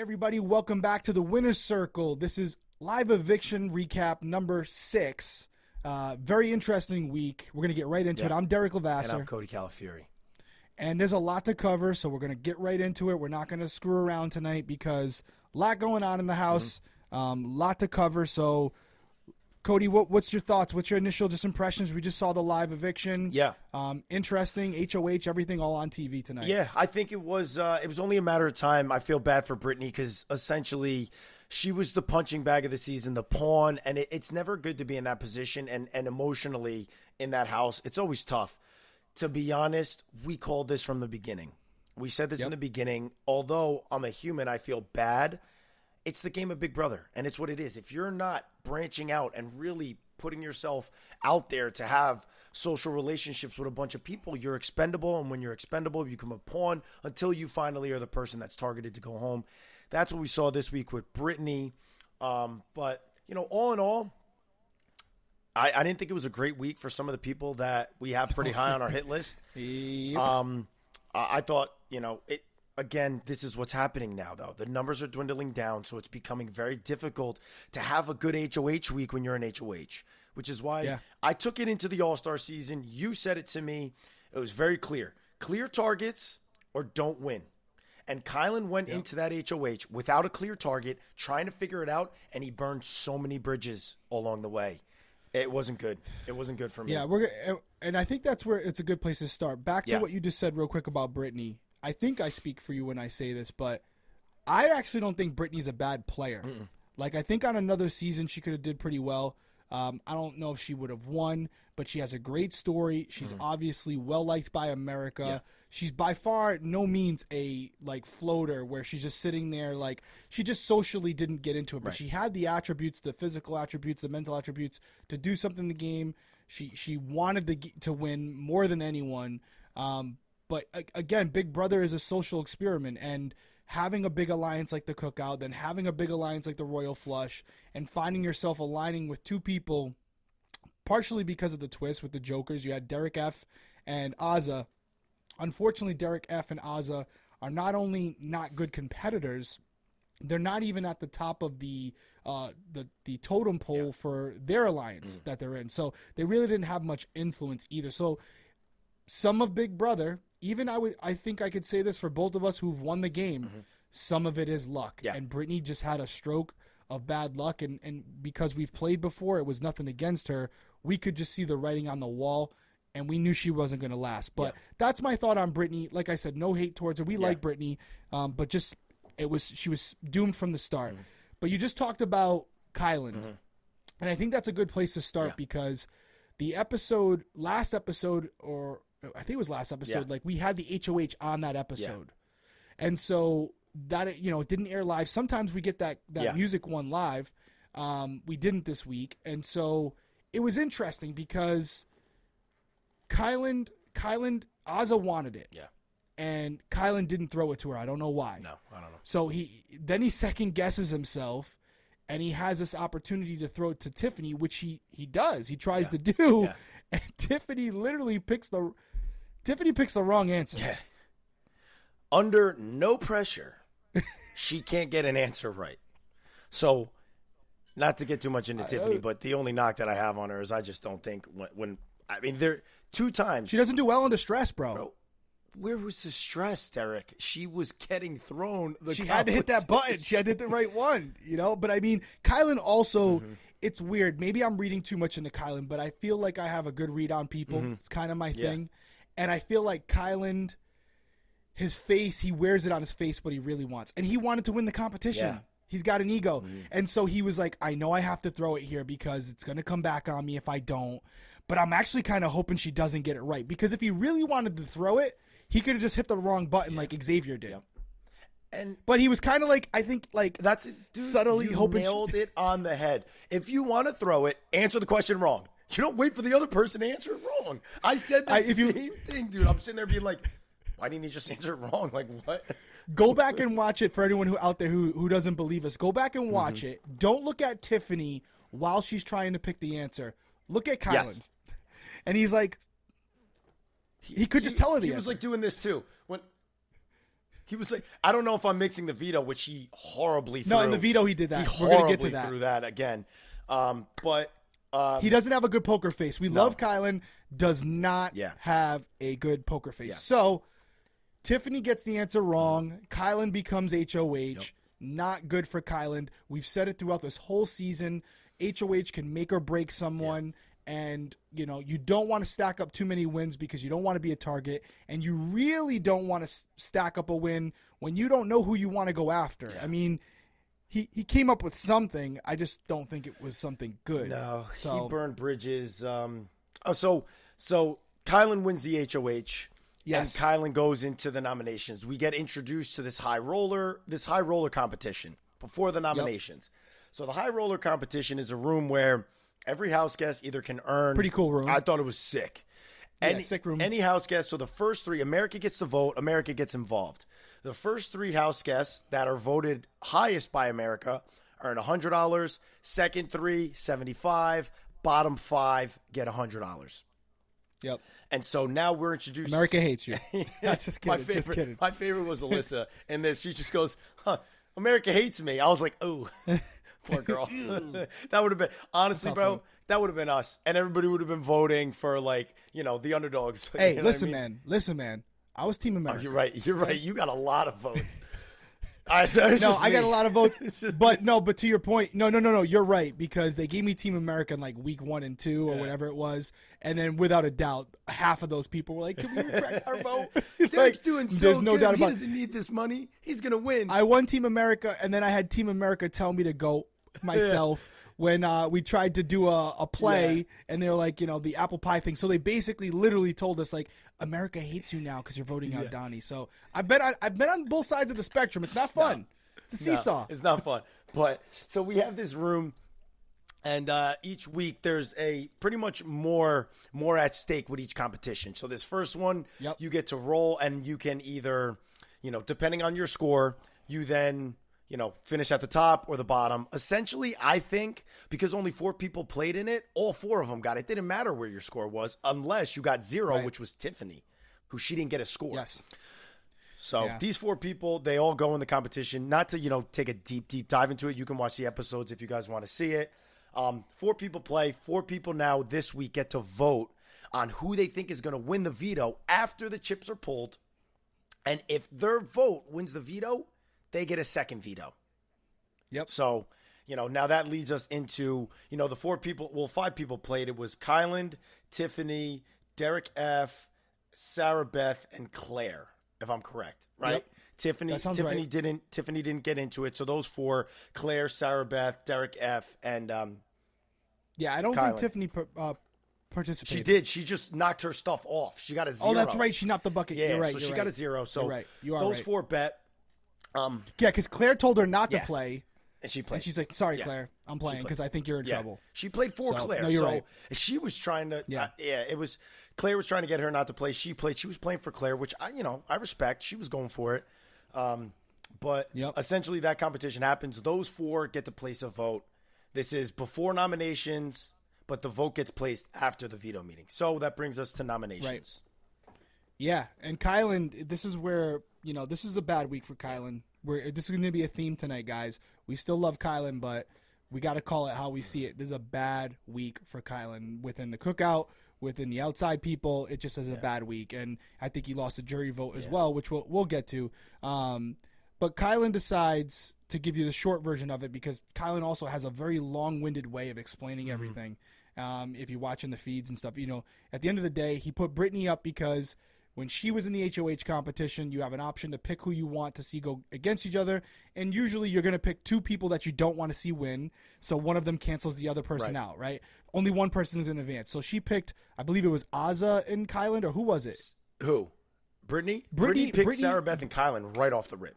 everybody, welcome back to the Winner's Circle. This is live eviction recap number 6. Very interesting week. We're going to get right into it. I'm Derrick Lavasser. And I'm Cody Calafieri. And there's a lot to cover, so we're going to get right into it. We're not going to screw around tonight because a lot going on in the house, lot to cover. So, Cody, what's your thoughts? What's your initial impressions? We just saw the live eviction. Yeah. Interesting. HOH, everything all on TV tonight. Yeah, I think it was only a matter of time. I feel bad for Brittany because essentially she was the punching bag of the season, the pawn, and it's never good to be in that position and emotionally in that house. It's always tough. To be honest, we called this from the beginning. We said this in the beginning. Although I'm a human, I feel bad. It's the game of Big Brother, and it's what it is. If you're not branching out and really putting yourself out there to have social relationships with a bunch of people, you're expendable, and when you're expendable, you become a pawn until you finally are the person that's targeted to go home. That's what we saw this week with Brittany. But, all in all, I didn't think it was a great week for some of the people that we have pretty high on our hit list. Yep. I thought, again, this is what's happening now, though. The numbers are dwindling down, so it's becoming very difficult to have a good HOH week when you're in HOH, which is why I took it into the All-Star season. You said it to me. It was very clear. Clear targets or don't win. And Kyland went into that HOH without a clear target, trying to figure it out, and he burned so many bridges along the way. It wasn't good. It wasn't good for me. Yeah, and I think that's where it's a good place to start. Back to what you just said real quick about Brittany. I think I speak for you when I say this, but I actually don't think Brittany's a bad player. Like, I think on another season she could have did pretty well. I don't know if she would have won, but she has a great story. She's obviously well-liked by America. Yeah. She's by far no means a, floater where she's just sitting there. She just socially didn't get into it. But she had the attributes, the physical attributes, the mental attributes to do something in the game. She wanted to win more than anyone. But, again, Big Brother is a social experiment. And having a big alliance like the Cookout, then having a big alliance like the Royal Flush, and finding yourself aligning with two people, partially because of the twist with the Jokers. You had Derrick F. and Azza. Unfortunately, Derrick F. and Azza are not only not good competitors, they're not even at the top of the totem pole for their alliance that they're in. So they really didn't have much influence either. So some of Big Brother, even I think I could say this for both of us who've won the game, some of it is luck. Yeah. And Brittany just had a stroke of bad luck, and because we've played before, it was nothing against her. We could just see the writing on the wall, and we knew she wasn't going to last. But that's my thought on Brittany. Like I said, no hate towards her. We like Brittany, but just she was doomed from the start. But you just talked about Kyland, and I think that's a good place to start because the last episode, or I think it was last episode, we had the HOH on that episode. And so that, it didn't air live. Sometimes we get that music one live. We didn't this week. And so it was interesting because Kyland, Azza wanted it. Yeah. And Kyland didn't throw it to her. I don't know why. No, I don't know. So he second guesses himself, and he has this opportunity to throw it to Tiffany, which he does. He tries to do. Yeah. And Tiffany literally picks the wrong answer. Yeah. Under no pressure, she can't get an answer right. So, not to get too much into Tiffany, but the only knock that I have on her is I just don't think there 2 times. She doesn't do well under stress, bro. Where was the stress, Derrick? She was getting thrown. She had to hit that button. She had to hit the right one, But I mean, Kyland also, it's weird. Maybe I'm reading too much into Kyland, but I feel like I have a good read on people. It's kind of my thing. And I feel like Kyland, his face, he wears it on his face what he really wants. And he wanted to win the competition. Yeah. He's got an ego. And so he was like, I know I have to throw it here because it's going to come back on me if I don't. But I'm actually kind of hoping she doesn't get it right. Because if he really wanted to throw it, he could have just hit the wrong button like Xavier did. But he was kind of that's subtly hoping. Nailed it on the head. If you want to throw it, answer the question wrong. You don't wait for the other person to answer it wrong. I said the same thing, dude. I'm sitting there being like, why didn't he just answer it wrong? Like, what? Go back and watch it for anyone out there who doesn't believe us. Go back and watch it. Don't look at Tiffany while she's trying to pick the answer. Look at Kyland. Yes. And he's like, he could just tell her the answer. He was like doing this too. He was like, I don't know if I'm mixing the veto, which he horribly threw. No, in the veto he did that. He We're going to horribly get to that. threw that again. But he doesn't have a good poker face. We love Kyland, does not have a good poker face. Yeah. So Tiffany gets the answer wrong. Kyland becomes HOH. Yep. Not good for Kyland. We've said it throughout this whole season. HOH can make or break someone. And, you know, you don't want to stack up too many wins because you don't want to be a target. And you really don't want to stack up a win when you don't know who you want to go after. Yeah. I mean, he came up with something. I just don't think it was something good. No, he burned bridges. So Kyland wins the HOH. Yes. And Kyland goes into the nominations. We get introduced to this high roller competition before the nominations. Yep. So the high roller competition is a room where every house guest either can earn. Pretty cool room. I thought it was sick. Sick room. Any house guest. So the first three, America gets to vote. America gets involved. The first three house guests that are voted highest by America earn $100. Second three, $75. Bottom five get $100. Yep. And so now we're introduced. America hates you. Just kidding. My favorite was Alyssa, and then she just goes, America hates me. I was like, ooh. Poor girl. That would have been, honestly, bro, that would have been us. And everybody would have been voting for, like, you know, the underdogs. Hey, you know listen, man. I was Team America. Oh, you're right. You got a lot of votes. I got a lot of votes. But to your point, no. You're right, because they gave me Team America in like week 1 and 2 or whatever it was. And then without a doubt, half of those people were like, can we retract our vote? Derek's doing so there's no good. Doubt about he doesn't need this money. He's going to win. I won Team America, and then I had Team America tell me to go myself when we tried to do a play, and they were like, you know, the apple pie thing. So they basically literally told us, like, America hates you now because you're voting out Donnie. So I've been on both sides of the spectrum. It's not fun. It's a seesaw. It's not fun. But so we have this room, and each week there's a pretty much more at stake with each competition. So this first one, you get to roll, and you can either, you know, depending on your score, you then, you know, finish at the top or the bottom. Essentially, I think because only 4 people played in it, all 4 of them got it. It didn't matter where your score was unless you got 0, which was Tiffany, who she didn't get a score. Yes. So these 4 people, they all go in the competition. Not to, you know, take a deep dive into it. You can watch the episodes if you guys want to see it. 4 people play. 4 people now this week get to vote on who they think is going to win the veto after the chips are pulled. And if their vote wins the veto, they get a second veto. Yep. So, you know, now that leads us into, you know, the 5 people played. It was Kyland, Tiffany, Derrick F., Sarah Beth, and Claire, if I'm correct, right? Yep. Tiffany didn't get into it. So those 4, Claire, Sarah Beth, Derrick F., and I don't Kyland. think Tiffany participated. She did. She just knocked her stuff off. She got a 0. Oh, that's right. She knocked the bucket. Yeah, you're right. So she got a 0. So you're right. You are those right. 4 bet. Because Claire told her not to play. And she played. And she's like, sorry, Claire, I'm playing because I think you're in trouble. She played for Claire. No, you're right. She was trying to, Claire was trying to get her not to play. She played. She was playing for Claire, which I respect. She was going for it. But essentially that competition happens. Those 4 get to place a vote. This is before nominations, but the vote gets placed after the veto meeting. So that brings us to nominations. Right. Yeah, and Kyland, this is where, this is a bad week for Kyland. This is going to be a theme tonight, guys. We still love Kyland, but we got to call it how we see it. This is a bad week for Kyland within the cookout, within the outside people. It just is a bad week, and I think he lost a jury vote as well, which we'll get to. But Kyland decides to give you the short version of it because Kyland also has a very long-winded way of explaining everything. If you watch in the feeds and stuff, at the end of the day, he put Brittany up because when she was in the HOH competition, you have an option to pick who you want to see go against each other, and usually you're going to pick 2 people that you don't want to see win, so one of them cancels the other person out, right? Only one person is in advance. So she picked, I believe it was Azza and Kyland, or who was it? Who? Brittany? Brittany picked Sarah Beth and Kyland right off the rip.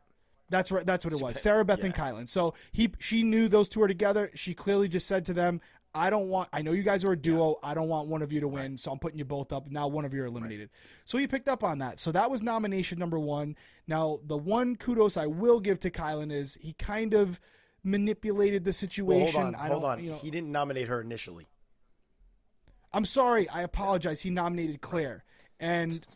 That's right. That's what it was. Sarah Beth and Kyland. So she knew those 2 are together. She clearly just said to them, I know you guys are a duo. I don't want one of you to win, so I'm putting you both up. Now one of you are eliminated. So he picked up on that. So that was nomination number 1. Now, the one kudos I will give to Kyland is he kind of manipulated the situation. Well, hold on. He didn't nominate her initially. I'm sorry. I apologize. He nominated Claire. And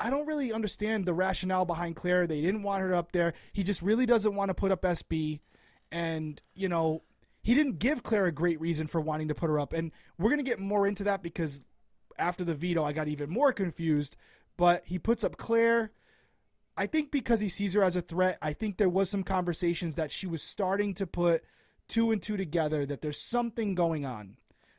I don't really understand the rationale behind Claire. They didn't want her up there. He just really doesn't want to put up SB. And, you know, he didn't give Claire a great reason for wanting to put her up. And we're going to get more into that because after the veto, I got even more confused. But he puts up Claire. I think because he sees her as a threat, I think there was some conversations that she was starting to put 2 and 2 together, that there's something going on.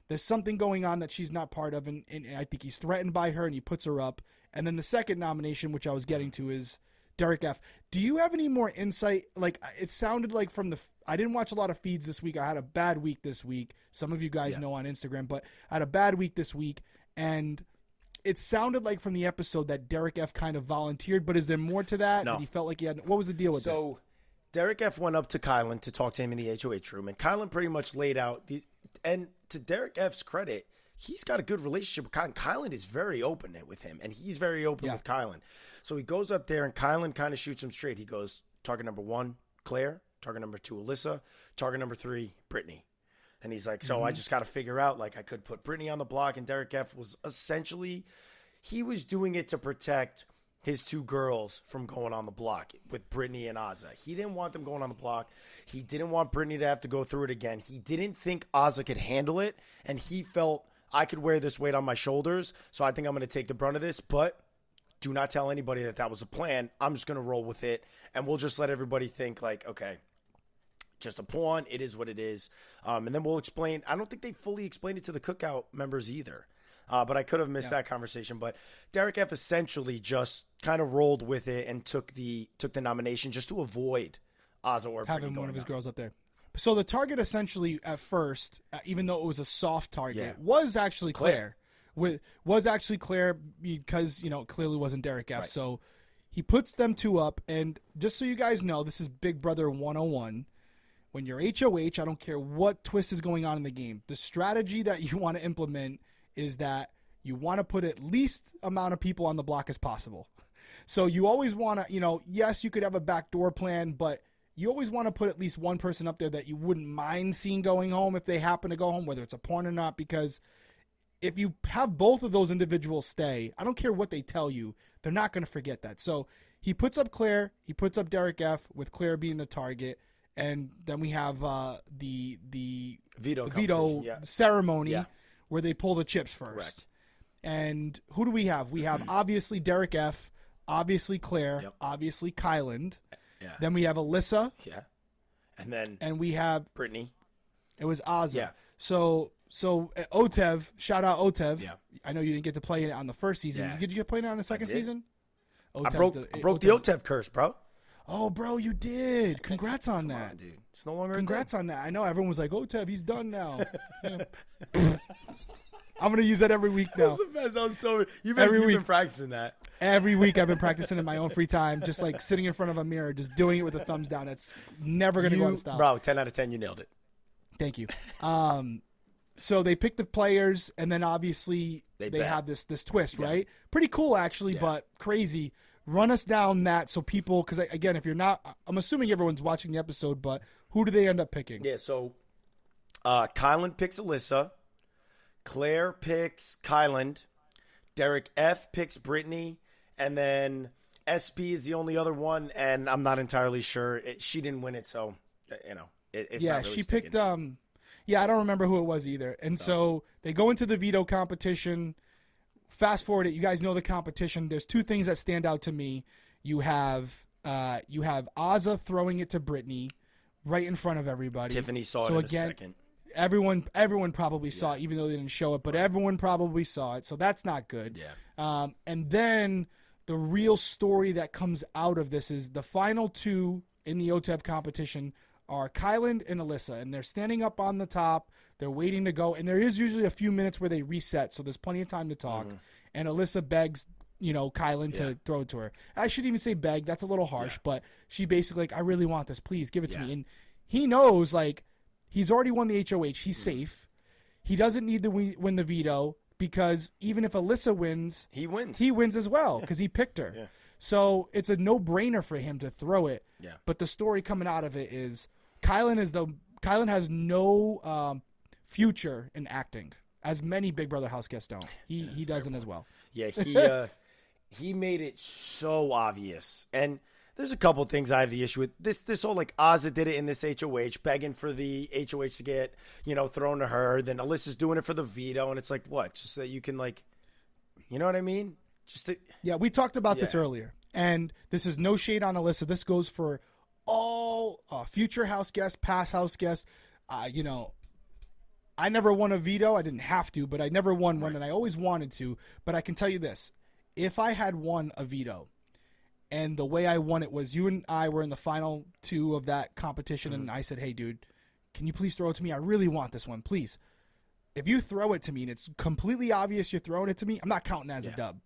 There's something going on that she's not part of, and I think he's threatened by her, and he puts her up. And then the second nomination, which I was getting to, is Derrick F. Do you have any more insight? Like, it sounded like I didn't watch a lot of feeds this week. I had a bad week this week. Some of you guys know on Instagram, but I had a bad week this week, and it sounded like from the episode that Derrick F kind of volunteered, but is there more to that? No. That he felt like he had, what was the deal with that? So Derrick F went up to Kyland to talk to him in the HOH room, and Kyland pretty much laid out and to Derrick F's credit, he's got a good relationship with Kyland. Kyland is very open with him, and he's very open with Kyland. So he goes up there, and Kyland kind of shoots him straight. He goes, target number 1, Claire. Target number 2, Alyssa. Target number 3, Brittany. And he's like, so I just got to figure out, like, I could put Brittany on the block. And Derrick F was essentially, he was doing it to protect his 2 girls from going on the block with Brittany and Azah. He didn't want them going on the block. He didn't want Brittany to have to go through it again. He didn't think Azah could handle it. And he felt, I could wear this weight on my shoulders, so I think I'm going to take the brunt of this. But do not tell anybody that was a plan. I'm just going to roll with it. And we'll just let everybody think, like, okay, just a pawn. It is what it is. And then we'll explain. I don't think they fully explained it to the Cookout members either. But I could have missed that conversation. But Derrick F essentially just kind of rolled with it and took the nomination just to avoid Azah or having Brittany one of his down. girls up there. So the target essentially at first, even though it was a soft target, Yeah. was actually Claire. Was actually Claire because, you know, it clearly wasn't Derrick F. Right. So he puts them 2 up. And just so you guys know, this is Big Brother 101. When you're HOH, I don't care what twist is going on in the game. The strategy that you want to implement is that you want to put at least amount of people on the block as possible. So you always want to, you know, yes, you could have a backdoor plan, but you always want to put at least one person up there that you wouldn't mind seeing going home if they happen to go home, whether it's a pawn or not, because if you have both of those individuals stay, I don't care what they tell you, they're not going to forget that. So he puts up Claire, he puts up Derrick F, with Claire being the target, and then we have the veto ceremony where they pull the chips first. Correct. And who do we have? We have obviously Derrick F, obviously Claire, obviously Kyland. Yeah. Then we have Alyssa. Yeah. And we have Brittany. It was Azah. Yeah. So Otev, shout out Otev. Yeah. I know you didn't get to play it on the first season. Yeah. Did you get playing it on the second season? I broke the Otev curse, bro. Oh, bro, you did. Congrats on that. On, dude. It's no longer Congrats on that. I know everyone was like, Otev, he's done now. I'm going to use that every week now. That's the best. You've been practicing that. Every week I've been practicing in my own free time, just like sitting in front of a mirror, just doing it with a thumbs down. It's never going to go out of style. Bro, 10 out of 10, you nailed it. Thank you. So they pick the players, and then obviously they have this twist, right? Pretty cool, actually, but crazy. Run us down that so people, because again, if you're not, I'm assuming everyone's watching the episode, but who do they end up picking? Yeah, so Kyland picks Alyssa. Claire picks Kyland. Derrick F picks Brittany. And then SP is the only other one, and I'm not entirely sure. She didn't win it, so, you know, it's not really she sticking. picked, I don't remember who it was either. And so they go into the veto competition. Fast forward it, you guys know the competition. There's 2 things that stand out to me. You have Azah throwing it to Brittany right in front of everybody. Tiffany saw it in a second. Everyone probably saw it, even though they didn't show it, but everyone probably saw it, so that's not good. Yeah. And then the real story that comes out of this is the final 2 in the OTEV competition are Kyland and Alyssa, and they're standing up on the top. They're waiting to go, and there is usually a few minutes where they reset, so there's plenty of time to talk. And Alyssa begs, Kyland to throw it to her. I shouldn't even say beg. That's a little harsh, but she basically like, I really want this. Please give it to me. And he knows, like, he's already won the HOH. He's safe. He doesn't need to win the veto because even if Alyssa wins, he wins. He wins as well because he picked her. Yeah. So it's a no-brainer for him to throw it. Yeah. But the story coming out of it is Kyland has no future in acting, as many Big Brother house guests don't. He doesn't as well. Yeah, he made it so obvious. And there's a couple things I have the issue with. This whole, like, Ozzy did it in this HOH, begging for the HOH to get, thrown to her. Then Alyssa's doing it for the veto. And it's like, what? Just so that you can, like, you know what I mean? Yeah, we talked about this earlier. And this is no shade on Alyssa. This goes for all future house guests, past house guests. I never won a veto. I didn't have to, but I never won one, and I always wanted to. But I can tell you this. If I had won a veto, and the way I won it was you and I were in the final 2 of that competition, and I said, hey, dude, can you please throw it to me? I really want this one, please. If you throw it to me and it's completely obvious you're throwing it to me, I'm not counting as a dub.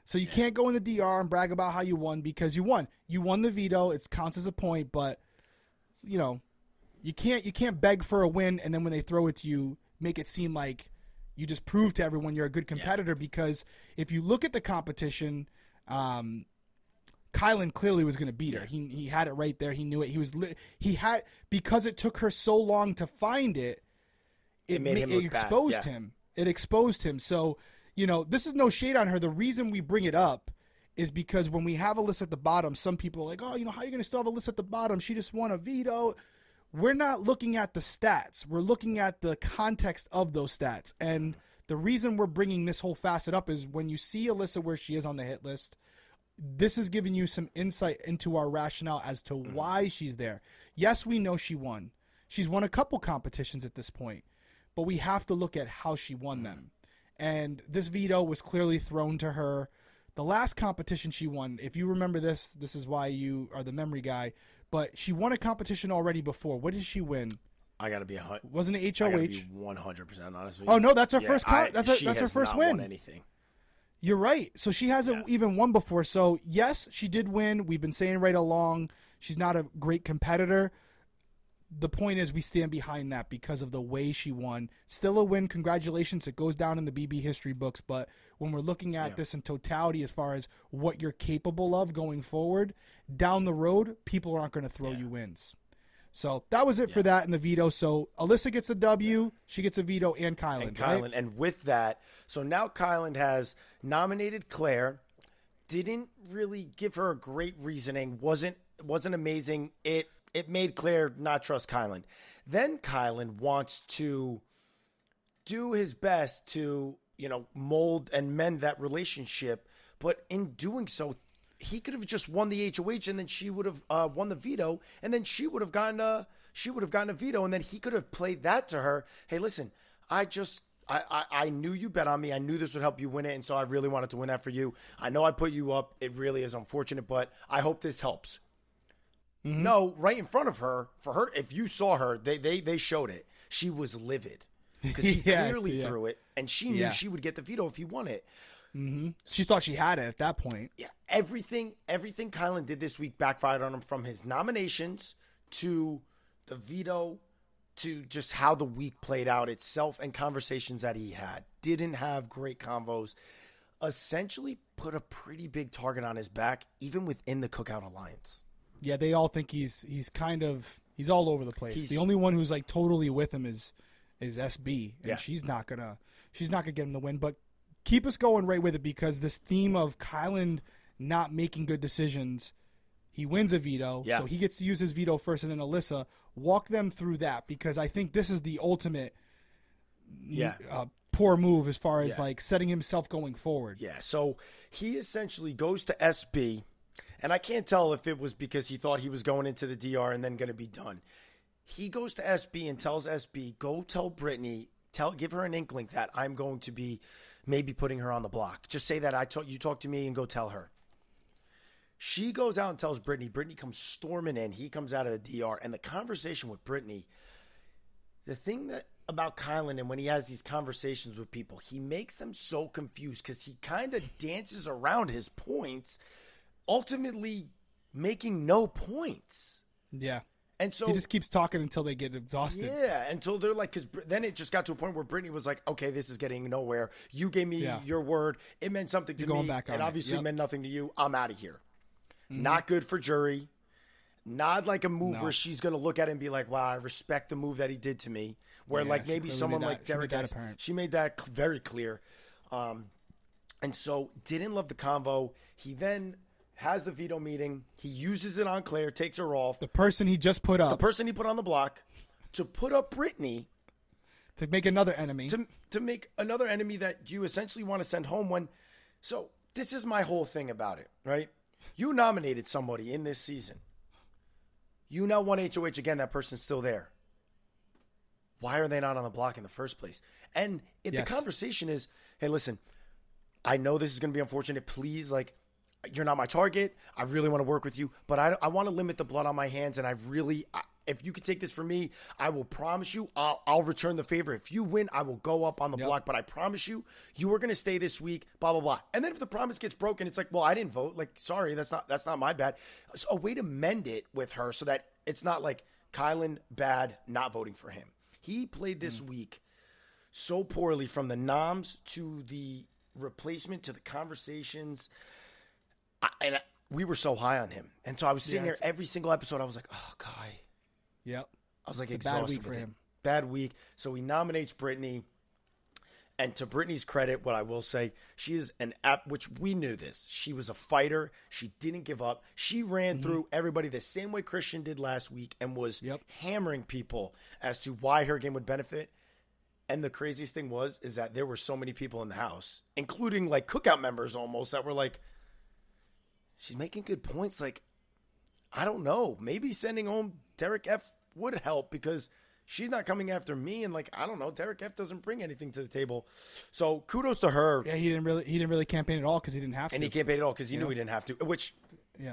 So you can't go in the DR and brag about how you won because you won. You won the veto. It counts as a point, but, you can't beg for a win, and then when they throw it to you, make it seem like you just prove to everyone you're a good competitor because if you look at the competition, Kyland clearly was going to beat her. He had it right there. He knew it. Because it took her so long to find it. It exposed him. It exposed him. So, this is no shade on her. The reason we bring it up is because when we have Alyssa at the bottom, some people are like, oh, how are you going to still have Alyssa at the bottom? She just won a veto. We're not looking at the stats. We're looking at the context of those stats. And the reason we're bringing this whole facet up is when you see Alyssa where she is on the hit list, this is giving you some insight into our rationale as to why she's there. Yes, we know she won. She's won a couple competitions at this point, but we have to look at how she won them. And this veto was clearly thrown to her. The last competition she won, if you remember this is why you are the memory guy, but she won a competition already before. What did she win? I got to be wasn't it HOH? I got to be 100% honest with you. Oh, no, that's her first that's her first win. Won anything. You're right. So she hasn't even won before. So, yes, she did win. We've been saying right along she's not a great competitor. The point is we stand behind that because of the way she won. Still a win. Congratulations. It goes down in the BB history books. But when we're looking at this in totality as far as what you're capable of going forward, down the road, people aren't going to throw you wins. So that was it for that in the veto. So Alyssa gets a W, she gets a veto, and Kyland. Right? And with that, so now Kyland has nominated Claire, didn't really give her a great reasoning, wasn't amazing. It made Claire not trust Kyland. Then Kyland wants to do his best to, mold and mend that relationship, but in doing so, he could have just won the HOH, and then she would have won the veto, and then she would have gotten a veto, and then he could have played that to her. Hey, listen, I knew you bet on me. I knew this would help you win it, and so I really wanted to win that for you. I know I put you up. It really is unfortunate, but I hope this helps. Mm-hmm. No, right in front of her, for her, if you saw her, they showed it. She was livid because he clearly threw it, and she knew she would get the veto if he won it. Mm-hmm. She thought she had it at that point. Yeah, everything Kyland did this week backfired on him, from his nominations to the veto to just how the week played out itself and conversations that he had. Didn't have great convos. Essentially put a pretty big target on his back, even within the Cookout Alliance. Yeah, they all think he's all over the place. The only one who's like totally with him is SB, and she's not gonna get him the win, but. Keep us going right with it because this theme of Kyland not making good decisions, he wins a veto, so he gets to use his veto first, and then Alyssa, walk them through that because I think this is the ultimate poor move as far as like setting himself going forward. Yeah, so he essentially goes to SB, and I can't tell if it was because he thought he was going into the DR and then going to be done. He goes to SB and tells SB, go tell Brittany, give her an inkling that I'm going to be maybe putting her on the block. Just say that you talk to me and go tell her. She goes out and tells Brittany. Brittany comes storming in. He comes out of the DR. And the conversation with Brittany, the thing that about Kyland and when he has these conversations with people, he makes them so confused because he kind of dances around his points, ultimately making no points. Yeah. And so he just keeps talking until they get exhausted. Yeah, until they're like, because then it just got to a point where Brittany was like, okay, this is getting nowhere. You gave me your word. It meant something to me. And obviously meant nothing to you. I'm out of here. Mm-hmm. Not good for jury. Not like a move where she's going to look at it and be like, wow, I respect the move that he did to me. Where like maybe someone like Derrick, she made that very clear. And so didn't love the convo. He then has the veto meeting. He uses it on Claire, takes her off. The person he just put up. The person he put on the block to put up Brittany. To make another enemy. To make another enemy that you essentially want to send home when. So this is my whole thing about it, right? You nominated somebody in this season. You now want HOH again. That person's still there. Why are they not on the block in the first place? And if the conversation is, hey, listen, I know this is going to be unfortunate. Please, like, you're not my target. I really want to work with you, but I want to limit the blood on my hands. And if you could take this from me, I will promise you I'll return the favor. If you win, I will go up on the block, but I promise you are going to stay this week, blah, blah, blah. And then if the promise gets broken, it's like, well, I didn't vote. Like, sorry, that's not my bad. So a way to mend it with her so that it's not like Kyland bad, not voting for him. He played this week so poorly, from the noms to the replacement to the conversations. We were so high on him. And so I was sitting there every single episode. I was like, oh, Kai. Yep. I was like, exhausted. Bad week for him. Bad week. So he nominates Brittany. And to Brittany's credit, what I will say, she is which we knew this. She was a fighter. She didn't give up. She ran through everybody the same way Christian did last week and was hammering people as to why her game would benefit. And the craziest thing is that there were so many people in the house, including like cookout members almost, that were like, she's making good points. Like, I don't know. Maybe sending home Derrick F would help because she's not coming after me, and like, I don't know, Derrick F doesn't bring anything to the table. So kudos to her. Yeah, he didn't really campaign at all because he didn't have to. And he campaigned at all because he knew he didn't have to. Which,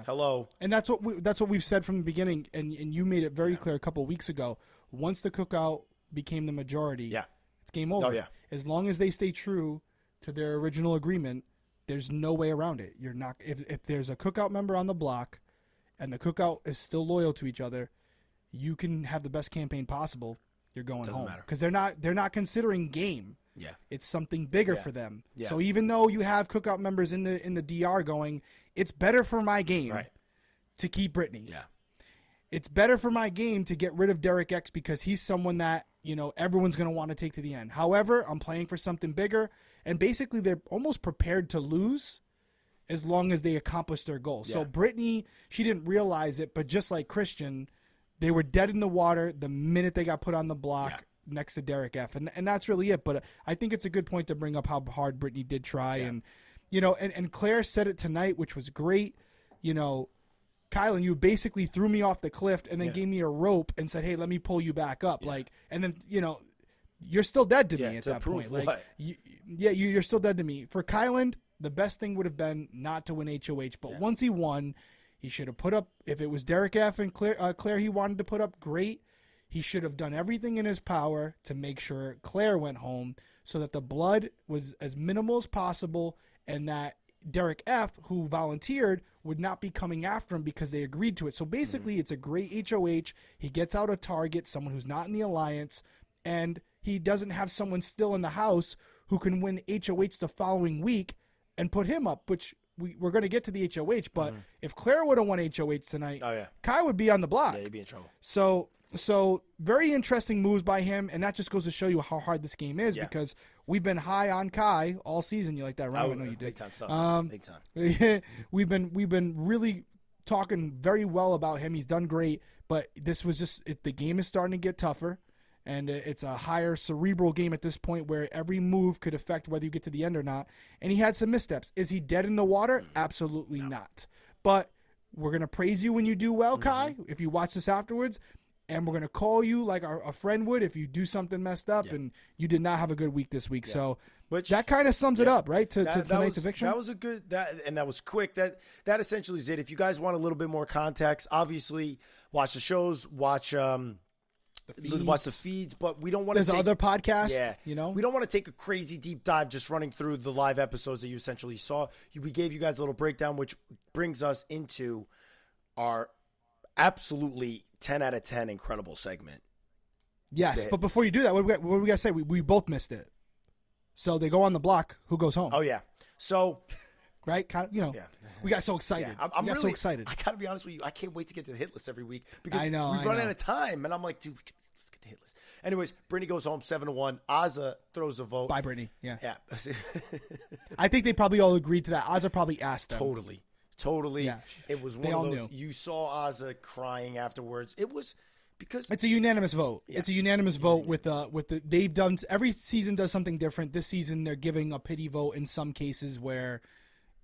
hello. And that's what we've said from the beginning, and you made it very clear a couple of weeks ago. Once the cookout became the majority, it's game over. Oh, yeah. As long as they stay true to their original agreement, there's no way around it. You're not if there's a cookout member on the block, and the cookout is still loyal to each other, you can have the best campaign possible. You're going Doesn't home matter. because they're not considering game. Yeah, it's something bigger for them. Yeah. So even though you have cookout members in the DR going, it's better for my game to keep Brittany. Yeah, it's better for my game to get rid of Derrick X because he's someone that everyone's going to want to take to the end. However, I'm playing for something bigger, and basically they're almost prepared to lose as long as they accomplish their goal. Yeah. So Brittany, she didn't realize it, but just like Christian, they were dead in the water the minute they got put on the block next to Derrick F. And that's really it. But I think it's a good point to bring up how hard Brittany did try. And, and Claire said it tonight, which was great. Kyland, you basically threw me off the cliff and then gave me a rope and said, hey, let me pull you back up. Yeah. And then, you're still dead to me at that point. Like, you're still dead to me. For Kyland, the best thing would have been not to win HOH. But once he won, he should have put up, if it was Derrick F and Claire he wanted to put up, great. He should have done everything in his power to make sure Claire went home so that the blood was as minimal as possible and that Derrick F, who volunteered, would not be coming after him because they agreed to it. So basically, it's a great HOH. He gets out a target, someone who's not in the alliance, and he doesn't have someone still in the house who can win HOH the following week and put him up, which we're going to get to the HOH. But if Claire would have won HOH tonight, Kai would be on the block. Yeah, he'd be in trouble. So very interesting moves by him, and that just goes to show you how hard this game is because we've been high on Kai all season. You like that, Ryan? I know you did. Big time stuff. Big time. we've been really talking very well about him. He's done great, but this was just the game is starting to get tougher, and it's a higher cerebral game at this point where every move could affect whether you get to the end or not. And he had some missteps. Is he dead in the water? Absolutely not. But we're gonna praise you when you do well, Kai. If you watch this afterwards. And we're going to call you like a friend would if you do something messed up and you did not have a good week this week. So that kind of sums it up, right, to tonight's eviction? That was a good and that was quick. That essentially is it. If you guys want a little bit more context, obviously watch the shows, watch the feeds, but we don't want to There's other podcasts, we don't want to take a crazy deep dive just running through the live episodes that you essentially saw. We gave you guys a little breakdown, which brings us into our absolutely 10 out of 10 incredible segment. Yes, but before you do that, what we got to say? We both missed it. So they go on the block. Who goes home? Oh, yeah. So, right? We got so excited. Yeah, I'm really so excited. I got to be honest with you. I can't wait to get to the hit list every week because I know, we run out of time. And I'm like, dude, let's get the hit list. Anyways, Brittany goes home 7-1. Azah throws a vote. Bye, Brittany. Yeah. Yeah. I think they probably all agreed to that. Azah probably asked them. Totally. Yeah. It was They one all of those. knew. You saw Azah crying afterwards. It was because It's a unanimous vote. Yeah. It's a unanimous vote with the they've done every season does something different. This season they're giving a pity vote in some cases where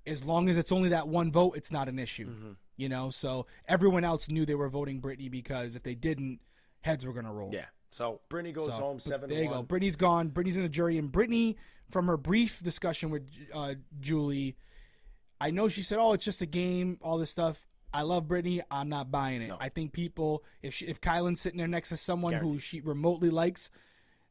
as long as it's only that one vote, it's not an issue. You know, so everyone else knew they were voting Brittany because if they didn't, heads were going to roll. Yeah. So Brittany goes home 7-1. There you go. Brittany's gone. Brittany's in a jury. And Brittany, from her brief discussion with Julie, I know she said, "Oh, it's just a game, all this stuff." I love Brittany. I'm not buying it. No. I think people, if Kyland's sitting there next to someone who Guaranteed. she remotely likes,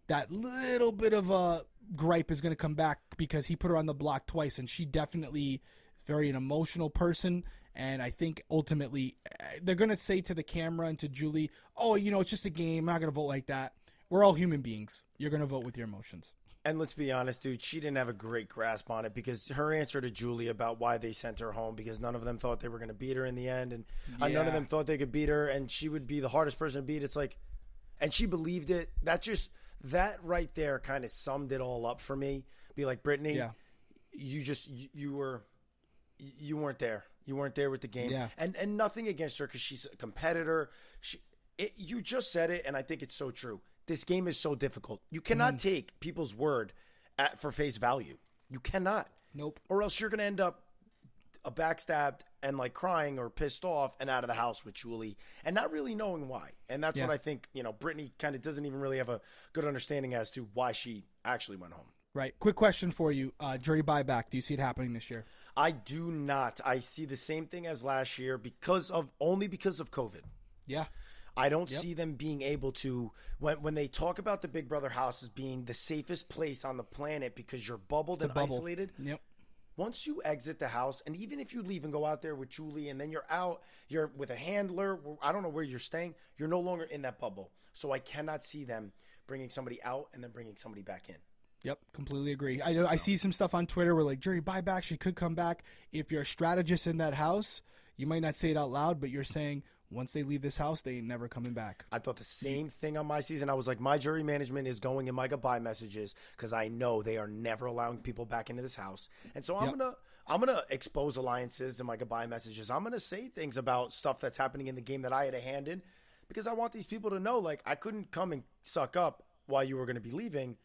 that little bit of a gripe is going to come back because he put her on the block twice, and she definitely is very an emotional person. And I think ultimately they're going to say to the camera and to Julie, "Oh, you know, it's just a game. I'm not going to vote like that. We're all human beings. You're going to vote with your emotions." And let's be honest, dude, she didn't have a great grasp on it because her answer to Julie about why they sent her home because none of them thought they were going to beat her in the end. And none of them thought they could beat her and she would be the hardest person to beat. It's like, and she believed it. That right there kind of summed it all up for me. Be like, Brittany, you weren't there. You weren't there with the game. Yeah. And nothing against her because she's a competitor. You just said it, and I think it's so true. This game is so difficult. You cannot take people's word for face value. You cannot. Nope. Or else you're going to end up backstabbed and like crying or pissed off and out of the house with Julie and not really knowing why. And that's what I think, Brittany kind of doesn't even really have a good understanding as to why she actually went home. Right. Quick question for you. Jury buyback. Do you see it happening this year? I do not. I see the same thing as last year only because of COVID. Yeah. I don't see them being able to when they talk about the Big Brother house as being the safest place on the planet because you're bubbled and isolated. Yep. Once you exit the house, and even if you leave and go out there with Julie and then you're out, you're with a handler, I don't know where you're staying, you're no longer in that bubble. So I cannot see them bringing somebody out and then bringing somebody back in. Yep, completely agree. I know. I see some stuff on Twitter where like jury buyback, she could come back. If you're a strategist in that house, you might not say it out loud, but you're saying once they leave this house, they ain't never coming back. I thought the same thing on my season. I was like, my jury management is going in my goodbye messages because I know they are never allowing people back into this house. And so I'm gonna expose alliances in my goodbye messages. I'm gonna say things about stuff that's happening in the game that I had a hand in because I want these people to know like I couldn't come and suck up while you were going to be leaving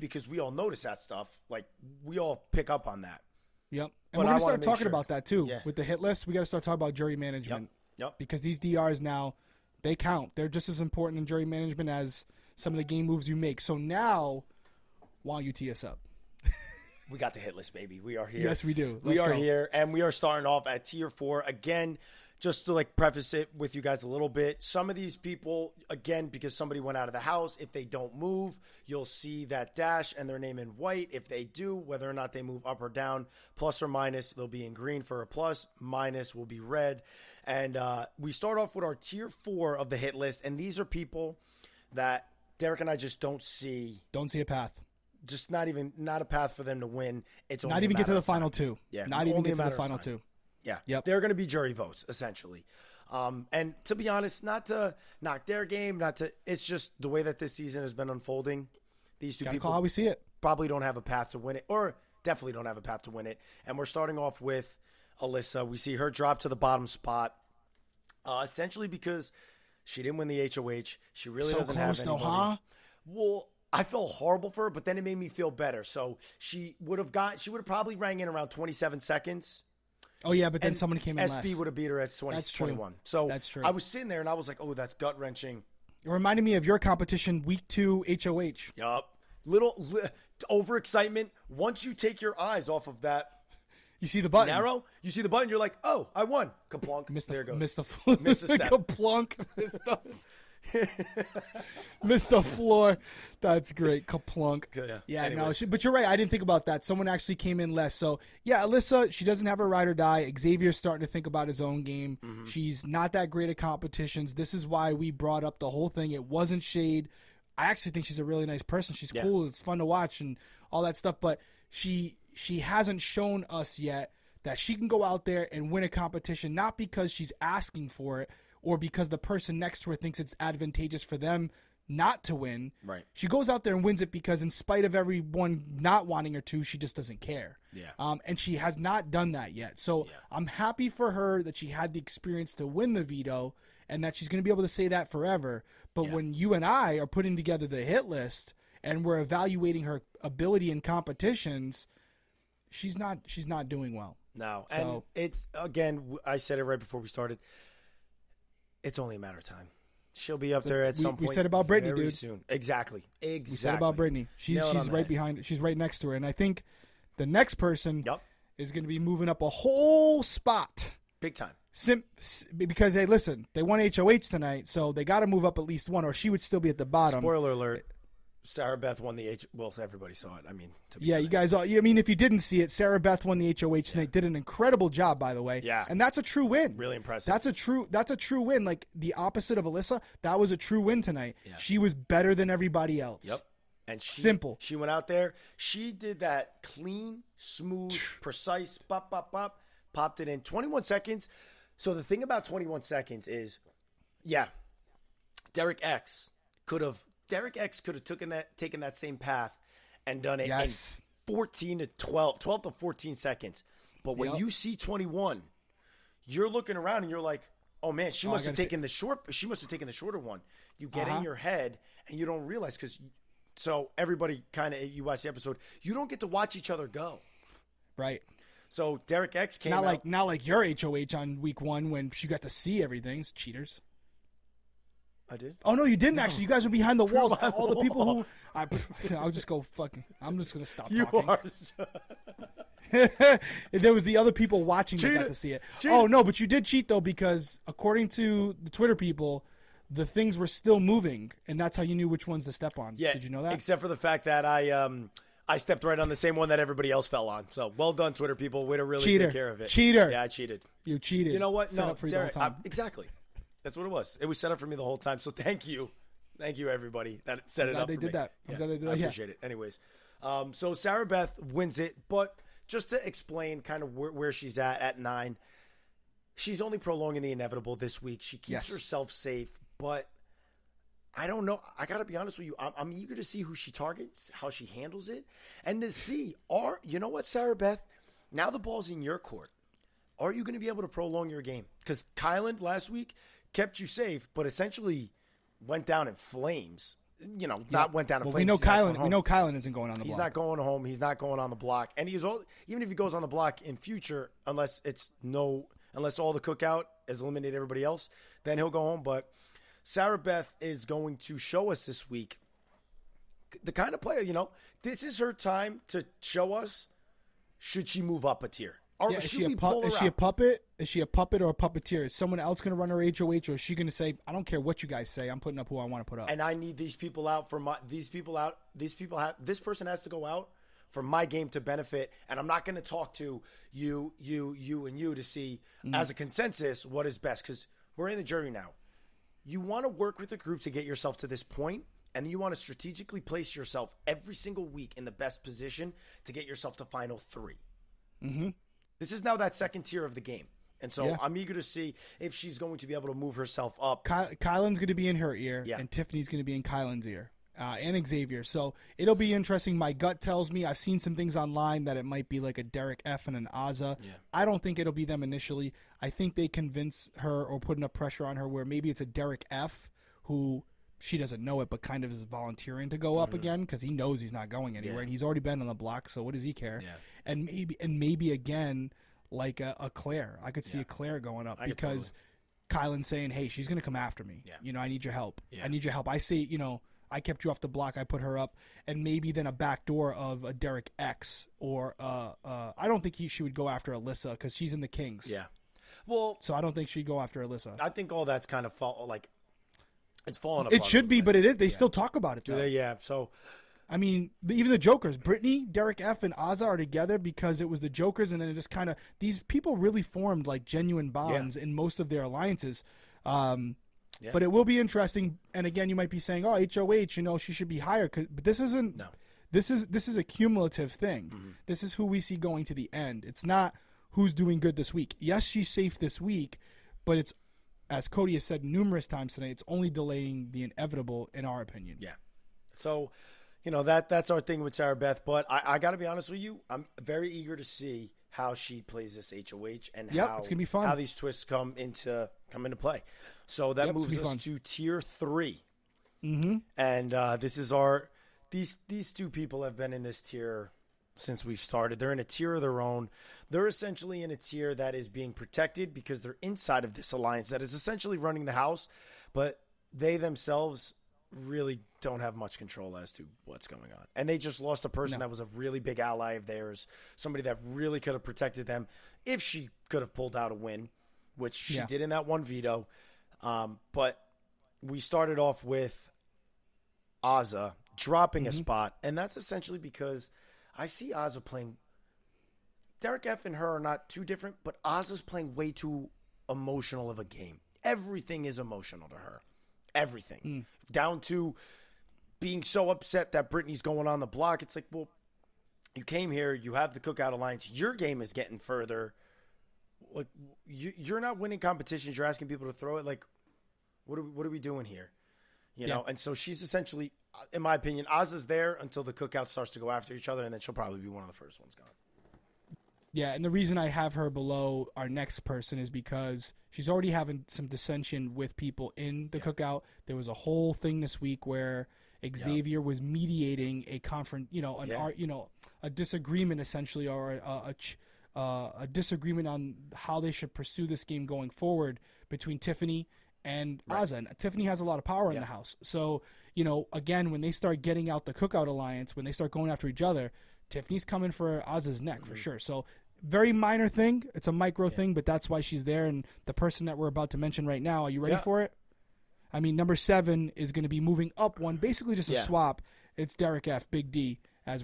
because we all notice that stuff. Like we all pick up on that. Yep. And we're going to start talking about that too. With the hit list, we got to start talking about jury management. Yep. Because these DRs now, they count. They're just as important in jury management as some of the game moves you make. So now, why don't you tee us up? We got the hit list, baby. We are here. Yes, we do. We are here, and we are starting off at tier 4. Again, just to like preface it with you guys a little bit, some of these people, again, because somebody went out of the house, if they don't move, you'll see that dash and their name in white. If they do, whether or not they move up or down, plus or minus, they'll be in green for a plus, minus will be red. And we start off with our tier 4 of the hit list, and these are people that Derrick and I just don't see. Don't see a path. Just not a path for them to win. It's not even get to the final 2. Yeah, not even get to the final 2. Yeah. Yep. They're going to be jury votes, essentially. And to be honest, not to knock their game, it's just the way that this season has been unfolding. These two people call how we see it. Probably don't have a path to win it, or definitely don't have a path to win it. And we're starting off with Alyssa. We see her drop to the bottom spot, essentially because she didn't win the HOH. She really doesn't have anybody. Huh? Well, I felt horrible for her, but then it made me feel better. So she would have probably rang in around 27 seconds. Oh, yeah, but then someone came in less. SB would have beat her at 21. So that's true. I was sitting there, and I was like, oh, that's gut-wrenching. It reminded me of your competition, week 2 HOH. Yup. Little overexcitement. Once you take your eyes off of that, you see the button. Narrow. You see the button. You're like, oh, I won. Kaplunk. There it goes. Missed the step. Kaplunk. Missed the floor. That's great. Kaplunk. Yeah, no, but you're right. I didn't think about that. Someone actually came in less. So, yeah, Alyssa, she doesn't have her ride or die. Xavier's starting to think about his own game. Mm-hmm. She's not that great at competitions. This is why we brought up the whole thing. It wasn't shade. I actually think she's a really nice person. She's cool. It's fun to watch and all that stuff. But she hasn't shown us yet that she can go out there and win a competition, not because she's asking for it or because the person next to her thinks it's advantageous for them not to win. Right. She goes out there and wins it because in spite of everyone not wanting her to, she just doesn't care. Yeah. And she has not done that yet. So I'm happy for her that she had the experience to win the veto and that she's going to be able to say that forever. But when you and I are putting together the hit list and we're evaluating her ability in competitions, she's not doing well. No. So, and it's, again, I said it right before we started. It's only a matter of time. She'll be up there at some point. We said about Brittany, very dude. Soon. Exactly. We said about Brittany. She's right behind her. She's right next to her. And I think the next person is going to be moving up a whole spot. Big time. Because, hey, listen, they won HOH tonight, so they got to move up at least one, or she would still be at the bottom. Spoiler alert. Sarah Beth won the Well, everybody saw it. I mean, you guys all. I mean, if you didn't see it, Sarah Beth won the HOH tonight. Did an incredible job, by the way. Yeah, and that's a true win. Really impressive. That's a true win. Like the opposite of Alyssa, that was a true win tonight. Yeah. She was better than everybody else. Yep. And simple. She went out there. She did that clean, smooth, precise. Bop, bop, bop. Popped it in 21 seconds. So the thing about 21 seconds is, Derrick X could have taken that same path and done it in 14 to 12 to 14 seconds. But when you see 21, you're looking around and you're like, oh man, she must have taken the shorter one. You get in your head and you don't realize so everybody kind of, you watch the episode, you don't get to watch each other go. Right. So Derrick X came out. Not like your HOH on week 1 when she got to see everything. It's cheaters. I did. Oh no, you didn't actually. You guys were behind the walls. All the people who, I'll just go fucking. I'm just gonna stop talking. There was the other people watching that got to see it. Oh no, but you did cheat though because according to the Twitter people, the things were still moving, and that's how you knew which ones to step on. Yeah, did you know that? Except for the fact that I stepped right on the same one that everybody else fell on. So well done, Twitter people. Way to really take care of it. Cheater. Yeah, I cheated. You cheated. You know what? Set up for you the whole time. Exactly. That's what it was. It was set up for me the whole time. So thank you. Thank you, everybody, that set it up for me. I'm glad they did that. I appreciate it. Anyways, so Sarah Beth wins it. But just to explain kind of where she's at 9, she's only prolonging the inevitable this week. She keeps herself safe. But I don't know. I got to be honest with you. I'm eager to see who she targets, how she handles it, and to see, you know what, Sarah Beth? Now the ball's in your court. Are you going to be able to prolong your game? Because Kyland last week kept you safe, but essentially went down in flames. You know, not went down in flames. We know Kyland isn't going on the block. He's not going home. He's not going on the block. And even if he goes on the block in future, unless all the cookout has eliminated everybody else, then he'll go home. But Sarah Beth is going to show us this week the kind of player, this is her time to show us, should she move up a tier? Or is she a puppet? Is she a puppet or a puppeteer? Is someone else going to run her HOH, or is she going to say, "I don't care what you guys say. I'm putting up who I want to put up." And I need these people out this person has to go out for my game to benefit. And I'm not going to talk to you, and you to see as a consensus what is best, because we're in the jury now. You want to work with a group to get yourself to this point, and you want to strategically place yourself every single week in the best position to get yourself to final 3. Mm-hmm. This is now that second tier of the game. And so I'm eager to see if she's going to be able to move herself up. Kyland's going to be in her ear, and Tiffany's going to be in Kyland's ear, and Xavier. So it'll be interesting. My gut tells me, I've seen some things online that it might be like a Derrick F and an Azza. Yeah. I don't think it'll be them initially. I think they convince her or put enough pressure on her where maybe it's a Derrick F who she doesn't know it, but kind of is volunteering to go up again because he knows he's not going anywhere, and he's already been on the block. So what does he care? Yeah. And maybe again, like a Claire. I could see a Claire going up because Kyland saying, "Hey, she's going to come after me. Yeah. I need your help. Yeah. I need your help." I say, I kept you off the block. I put her up, and maybe then a backdoor of a Derrick X or I don't think she would go after Alyssa because she's in the Kings. Yeah. Well, so I don't think she'd go after Alyssa. I think all that's kind of it's fallen apart. It should be, but it is. They still talk about it, though. Do they? Yeah. So. I mean, even the Jokers, Brittany, Derrick F, and Azza are together because it was the Jokers, and then it just kind of – these people really formed, like, genuine bonds in most of their alliances. But it will be interesting. And, again, you might be saying, oh, HOH, she should be higher. But this isn't – no. This is a cumulative thing. Mm-hmm. This is who we see going to the end. It's not who's doing good this week. Yes, she's safe this week, but it's as Cody has said numerous times tonight, it's only delaying the inevitable, in our opinion. Yeah. So, that's our thing with Sarah Beth. But I got to be honest with you, I'm very eager to see how she plays this HOH and how it's gonna be fun. How these twists come into play. So that moves us to tier 3. Mm-hmm. And this is these two people have been in this tier since we started. They're in a tier of their own. They're essentially in a tier that is being protected because they're inside of this alliance that is essentially running the house, but they themselves really don't have much control as to what's going on. And they just lost a person that was a really big ally of theirs, somebody that really could have protected them if she could have pulled out a win, which she did in that one veto. But we started off with Azah dropping a spot, and that's essentially because I see Azah playing. Derrick F and her are not too different, but Azah's playing way too emotional of a game. Everything is emotional to her. Everything. Down to being so upset that Brittany's going on the block. It's like, well, you came here, you have the Cookout Alliance, your game is getting further. Like, you're not winning competitions, you're asking people to throw it. Like, what are we doing here? You know? And so she's essentially, in my opinion, Azah's there until the Cookout starts to go after each other, and then she'll probably be one of the first ones gone. Yeah, and the reason I have her below our next person is because she's already having some dissension with people in the Cookout. There was a whole thing this week where Xavier was mediating a a disagreement essentially, or a disagreement on how they should pursue this game going forward between Tiffany and Azah. And Tiffany has a lot of power in the house. So, again, when they start getting out the Cookout Alliance, when they start going after each other, Tiffany's coming for Azah's neck for sure. So very minor thing. It's a micro thing, but that's why she's there. And the person that we're about to mention right now, are you ready for it? I mean, number 7 is going to be moving up one, basically just a swap. It's Derrick F, Big D, as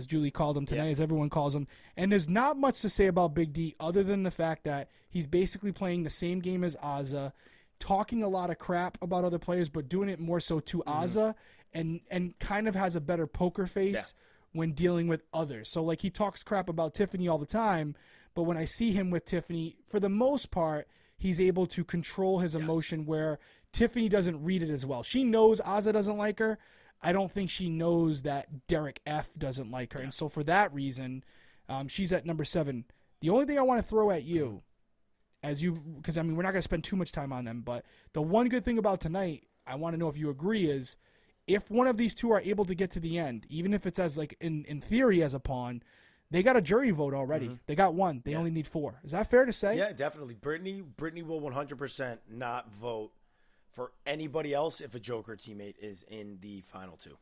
Julie called him tonight, as everyone calls him. And there's not much to say about Big D other than the fact that he's basically playing the same game as Azah, talking a lot of crap about other players, but doing it more so to Azah, and kind of has a better poker face when dealing with others. So, like, he talks crap about Tiffany all the time, but when I see him with Tiffany, for the most part, he's able to control his emotion where Tiffany doesn't read it as well. She knows Azah doesn't like her. I don't think she knows that Derrick F doesn't like her. And so for that reason, she's at number 7. The only thing I want to throw at you, because, I mean, we're not going to spend too much time on them, but the one good thing about tonight, I want to know if you agree, is if one of these two are able to get to the end, even if it's as, like, in theory as a pawn, they got a jury vote already. They got 1. They only need 4. Is that fair to say? Yeah, definitely. Brittany will 100% not vote for anybody else if a Joker teammate is in the final 2.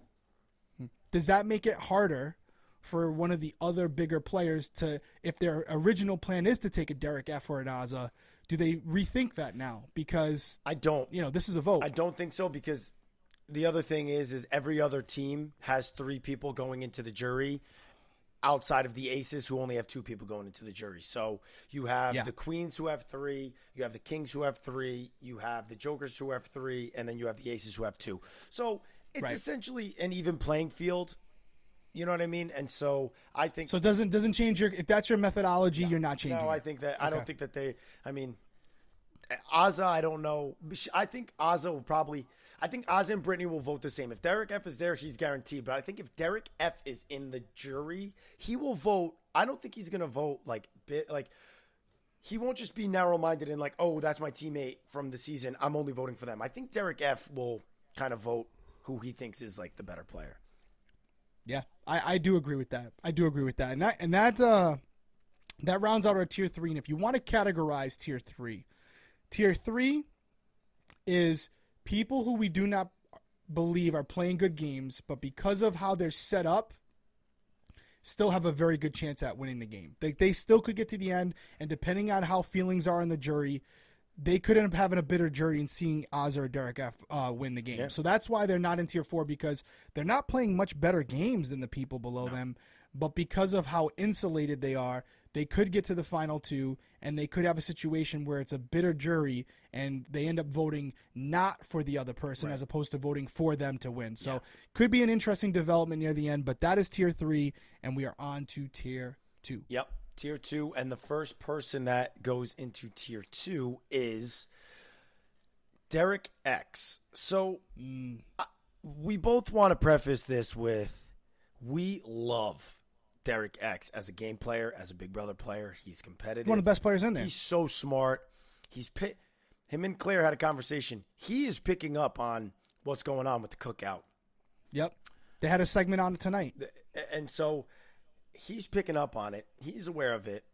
Does that make it harder for one of the other bigger players to, if their original plan is to take a Derrick F or an Azah, do they rethink that now? Because I don't. This is a vote. I don't think so, because the other thing is every other team has 3 people going into the jury outside of the aces, who only have 2 people going into the jury. So you have the queens who have 3, you have the kings who have 3, you have the jokers who have 3, and then you have the aces who have 2. So it's essentially an even playing field. You know what I mean? And so I think so. Doesn't change your, if that's your methodology, you're not changing. No, I think that I don't think that they. I mean, Azah, I don't know. I think Azah will probably. I think Azah and Brittany will vote the same. If Derrick F is there, he's guaranteed. But I think if Derrick F is in the jury, he will vote. I don't think he's going to vote like he won't just be narrow-minded and like, oh, that's my teammate from the season, I'm only voting for them. I think Derrick F will kind of vote who he thinks is like the better player. Yeah, I do agree with that. And that rounds out our tier 3. And if you want to categorize tier 3 is people who we do not believe are playing good games, but because of how they're set up, still have a very good chance at winning the game. They still could get to the end, and depending on how feelings are in the jury, they could end up having a bitter jury and seeing Azah or Derrick F win the game. Yeah. So that's why they're not in tier 4, because they're not playing much better games than the people below them. But because of how insulated they are, they could get to the final 2, and they could have a situation where it's a bitter jury and they end up voting not for the other person as opposed to voting for them to win. So could be an interesting development near the end, but that is tier 3, and we are on to tier 2. Yep, tier 2, and the first person that goes into tier 2 is Derrick X. So we both want to preface this with we love Derrick X as a game player, as a Big Brother player. He's competitive. One of the best players in there. He's so smart. Him and Claire had a conversation. He is picking up on what's going on with the cookout. Yep. They had a segment on it tonight. And so he's picking up on it. He's aware of it.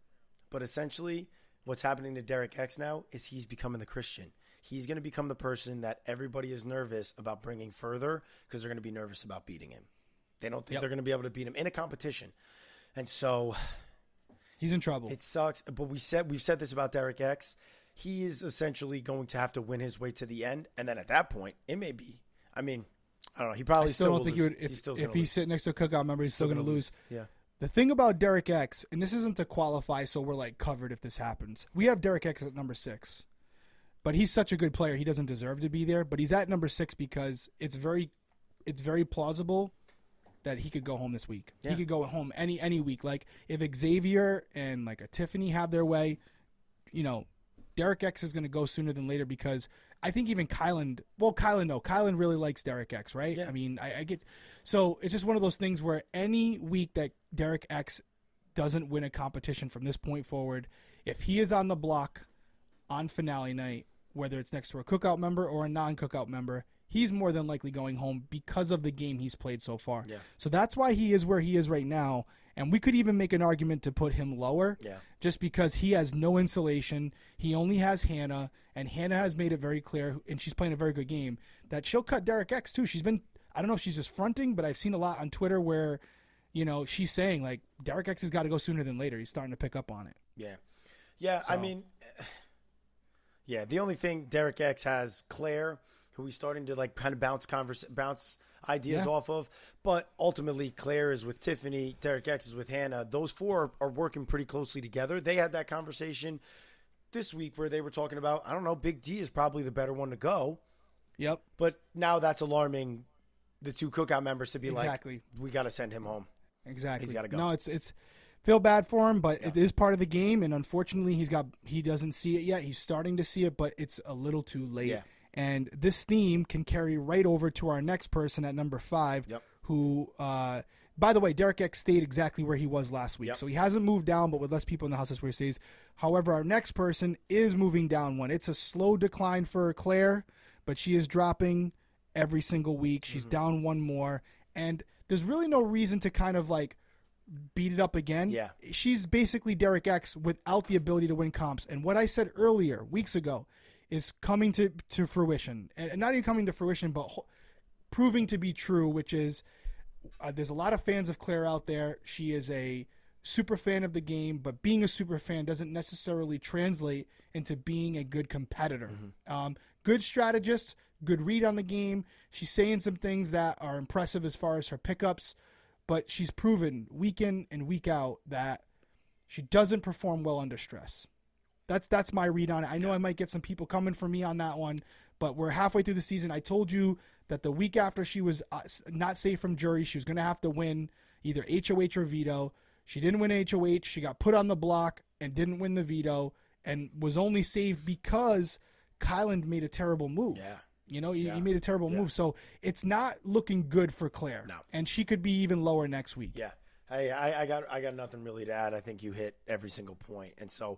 But essentially, what's happening to Derrick X now is he's becoming the Christian. He's going to become the person that everybody is nervous about bringing further because they're going to be nervous about beating him. They don't think they're going to be able to beat him in a competition. And so he's in trouble. It sucks. But we've said this about Derrick X. He is essentially going to have to win his way to the end. And then at that point, it may be, I don't know. He probably still don't think lose. He would, if he's sitting next to a cookout member, he's still going to lose. Yeah. The thing about Derrick X, and this isn't to qualify, so we're like covered if this happens. We have Derrick X at number 6, but he's such a good player, he doesn't deserve to be there. But he's at number 6 because it's very plausible that he could go home this week. Yeah. He could go home any week. Like if Xavier and like a Tiffany have their way, Derrick X is going to go sooner than later because I think even Kyland really likes Derrick X, right? Yeah. I get – so it's just one of those things where any week that Derrick X doesn't win a competition from this point forward, if he is on the block on finale night, whether it's next to a cookout member or a non-cookout member, he's more than likely going home because of the game he's played so far. Yeah. So that's why he is where he is right now. And we could even make an argument to put him lower just because he has no insulation. He only has Hannah, and Hannah has made it very clear, and she's playing a very good game, that she'll cut Derrick X too. She's been, I don't know if she's just fronting, but I've seen a lot on Twitter where, she's saying, like, Derrick X has got to go sooner than later. He's starting to pick up on it. Yeah. Yeah, so. The only thing Derrick X has Claire, who he's starting to, like, kind of bounce ideas off of, but ultimately Claire is with Tiffany, Derrick X is with Hannah. Those four are working pretty closely together. They had that conversation this week where they were talking about, I don't know, Big D is probably the better one to go. Yep. But now that's alarming the two cookout members to be like, we got to send him home. Exactly. He's got to go. No, it's feel bad for him, but it is part of the game, and unfortunately he doesn't see it yet. He's starting to see it, but it's a little too late. Yeah. And this theme can carry right over to our next person at number 5, who, by the way, Derrick X stayed exactly where he was last week. So he hasn't moved down, but with less people in the house, that's where he stays. However, our next person is moving down one. It's a slow decline for Claire, but she is dropping every single week. She's down one more. And there's really no reason to kind of like beat it up again. Yeah. She's basically Derrick X without the ability to win comps. And what I said earlier, weeks ago, is coming to fruition, and not even coming to fruition, but proving to be true, which is there's a lot of fans of Claire out there. She is a super fan of the game, but being a super fan doesn't necessarily translate into being a good competitor. Good strategist, good read on the game. She's saying some things that are impressive as far as her pickups, but she's proven week in and week out that she doesn't perform well under stress. That's my read on it. I know I might get some people coming for me on that one, but we're halfway through the season. I told you that the week after she was not safe from jury, she was going to have to win either HOH or veto. She didn't win HOH. She got put on the block and didn't win the veto and was only saved because Kyland made a terrible move. Yeah. He made a terrible move. So it's not looking good for Claire. No. And she could be even lower next week. Yeah. Hey, I got nothing really to add. I think you hit every single point. And so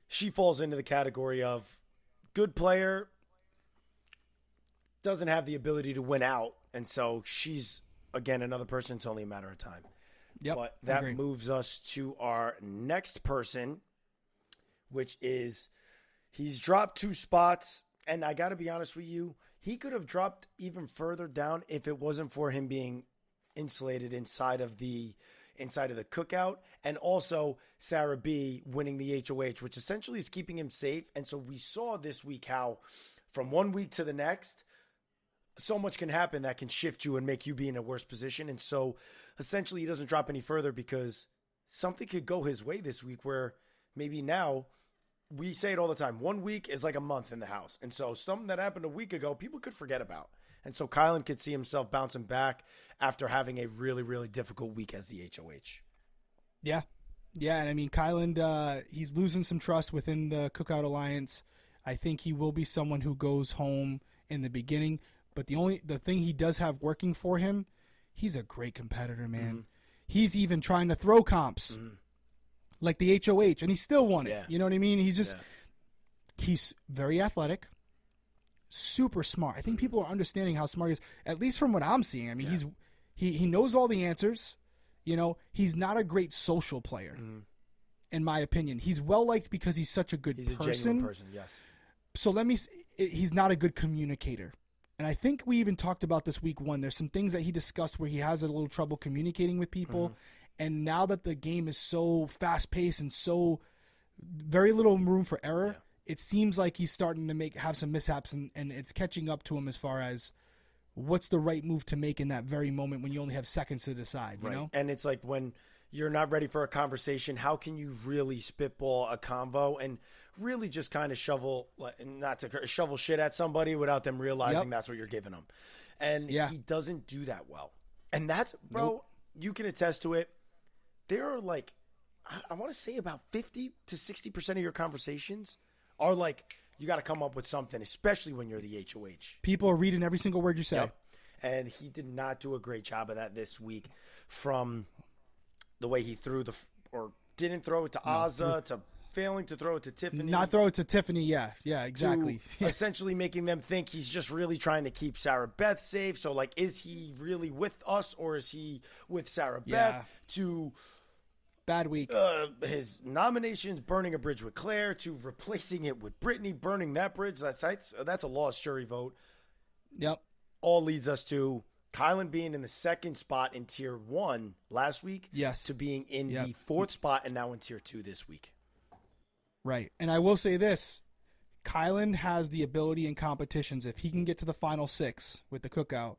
she falls into the category of good player, doesn't have the ability to win out. And so she's, again, another person. It's only a matter of time. Yep, but that moves us to our next person, which is he's dropped 2 spots. And I got to be honest with you, he could have dropped even further down if it wasn't for him being insulated inside of the cookout, and also Sarah B winning the HOH, which essentially is keeping him safe. And so we saw this week how from one week to the next, so much can happen that can shift you and make you be in a worse position. And so essentially he doesn't drop any further because something could go his way this week where maybe now we say it all the time. 1 week is like a month in the house. And so something that happened a week ago, people could forget about. And so Kyland could see himself bouncing back after having a really, really difficult week as the HOH. Yeah. Yeah, and I mean, Kyland, he's losing some trust within the Cookout Alliance. I think he will be someone who goes home in the beginning. But the thing he does have working for him, he's a great competitor, man. Mm-hmm. He's even trying to throw comps like the HOH, and he still won it. Yeah. You know what I mean? He's very athletic, super smart. I think people are understanding how smart he is, at least from what I'm seeing. I mean, he knows all the answers. You know, he's not a great social player, in my opinion. He's well-liked because he's such a good person. He's a genuine person, yes. So he's not a good communicator. And I think we even talked about this week one. There's some things that he discussed where he has a little trouble communicating with people. And now that the game is so fast-paced and so very little room for error, it seems like he's starting to have some mishaps, and it's catching up to him as far as what's the right move to make in that very moment when you only have seconds to decide, you know? And it's like when you're not ready for a conversation, how can you really spitball a convo and really just kind of shovel shit at somebody without them realizing that's what you're giving them? And he doesn't do that well. And that's, bro, you can attest to it. There are like, I want to say about 50 to 60% of your conversations are like, you got to come up with something, especially when you're the HOH. People are reading every single word you say. Yep. And he did not do a great job of that this week, from the way he didn't throw it to Azza, to failing to throw it to Tiffany. Not throw it to Tiffany, yeah, exactly. Essentially making them think he's just really trying to keep Sarah Beth safe. So, like, is he really with us or is he with Sarah Beth? To bad week. His nominations, burning a bridge with Claire, to replacing it with Brittany, burning that bridge. That's a lost jury vote. Yep. All leads us to Kyland being in the second spot in Tier 1 last week, to being in the fourth spot and now in Tier 2 this week. Right. And I will say this. Kyland has the ability in competitions, if he can get to the final 6 with the cookout,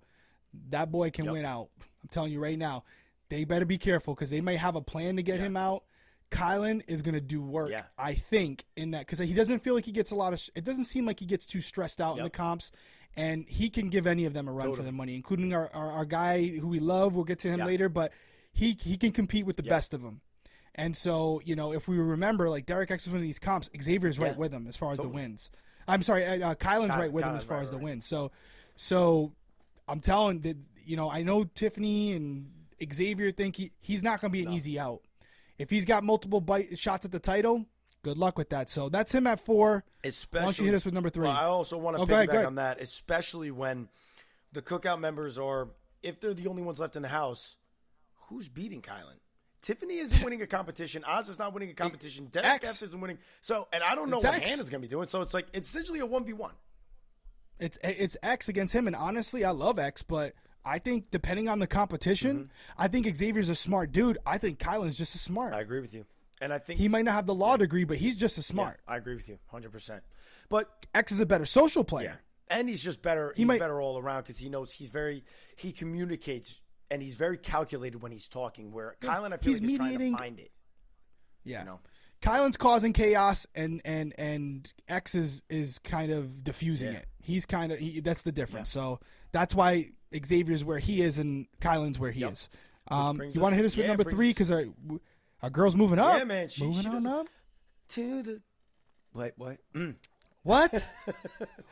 that boy can win out. I'm telling you right now. They better be careful because they may have a plan to get him out. Kyland is going to do work, I think, in that, because he doesn't feel like he gets it doesn't seem like he gets too stressed out in the comps, and he can give any of them a run for their money, including our guy who we love. We'll get to him later, but he can compete with the best of them. And so, you know, if we remember, like, Derrick X was one of these comps, Xavier's right with him as far as the wins. I'm sorry, Kyland's right with him as far as the wins. So I'm telling that, you know, I know Tiffany and Xavier think he's not going to be an easy out. If he's got multiple shots at the title, good luck with that. So that's him at 4. Especially, why don't you hit us with number 3? Well, I also want to piggyback on that, especially when the cookout members are, if they're the only ones left in the house, who's beating Kyland? Tiffany isn't winning a competition. Oz is not winning a competition. Derrick F isn't winning. So, and I don't know what Hannah's going to be doing. So it's essentially a 1v1. It's X against him, and honestly, I love X, but I think depending on the competition, I think Xavier's a smart dude. I think Kyland's just as smart. I agree with you. And I think he might not have the law degree, but he's just as smart. Yeah, I agree with you 100%. But X is a better social player. Yeah. And he's just better. He's better all around because he knows he communicates, and he's very calculated when he's talking, where Kyland, I feel like, is trying to find it. Yeah. You know? Kyland's causing chaos, and X is kind of diffusing it. He's kind of that's the difference. Yeah. So that's why Xavier's where he is and Kyland's where he is. You want to hit us with number 3 because our girl's moving up. Yeah, man. She moving on up to the what? What?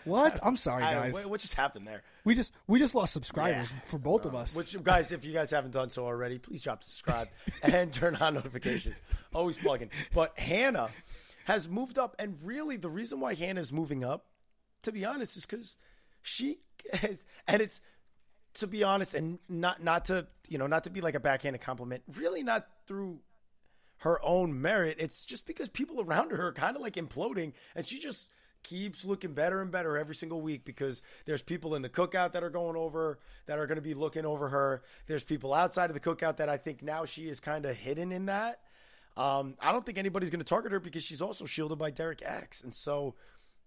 What? I'm sorry, guys. What just happened there? We just lost subscribers for both of us. Which, guys, if you guys haven't done so already, please drop subscribe and turn on notifications. Always plugging. But Hannah has moved up, and really the reason why Hannah's moving up, to be honest, is because she and it's, to be honest, and not to be like a backhanded compliment, really not through her own merit. It's just because people around her are kind of like imploding, and she just keeps looking better and better every single week because there's people in the cookout that are going to be looking over her. There's people outside of the cookout that I think now she is kind of hidden in that. I don't think anybody's going to target her because she's also shielded by Derrick X. And so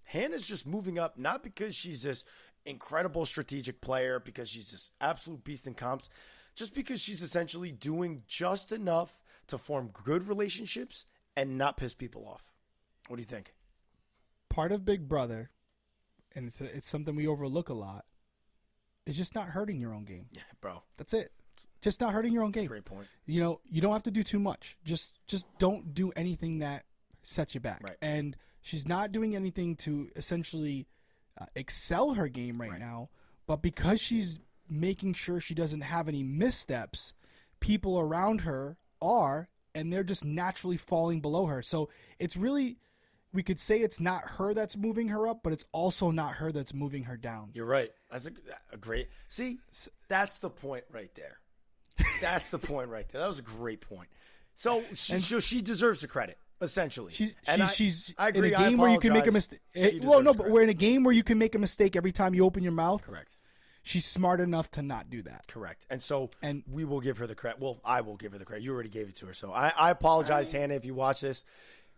Hannah's just moving up, not because she's this incredible strategic player, because she's this absolute beast in comps, just because she's essentially doing just enough to form good relationships and not piss people off. What do you think? Part of Big Brother, and it's something we overlook a lot, is just not hurting your own game. Yeah, bro. That's it. Just not hurting your own game. That's a great point. You know, you don't have to do too much. Just don't do anything that sets you back. Right. And She's not doing anything to essentially excel her game right now, but because she's making sure she doesn't have any missteps, people around her are, and they're just naturally falling below her. So it's really, we could say it's not her that's moving her up, but it's also not her that's moving her down. You're right. That's a great, see, that's the point right there. That's the point right there. That was a great point. So she deserves the credit, essentially. I agree. In a game where you can make a mistake. Well, no, but we're in a game where you can make a mistake every time you open your mouth. Correct. She's smart enough to not do that. Correct. And we will give her the credit. Well, I will give her the credit. You already gave it to her. So I apologize, Hannah, if you watch this.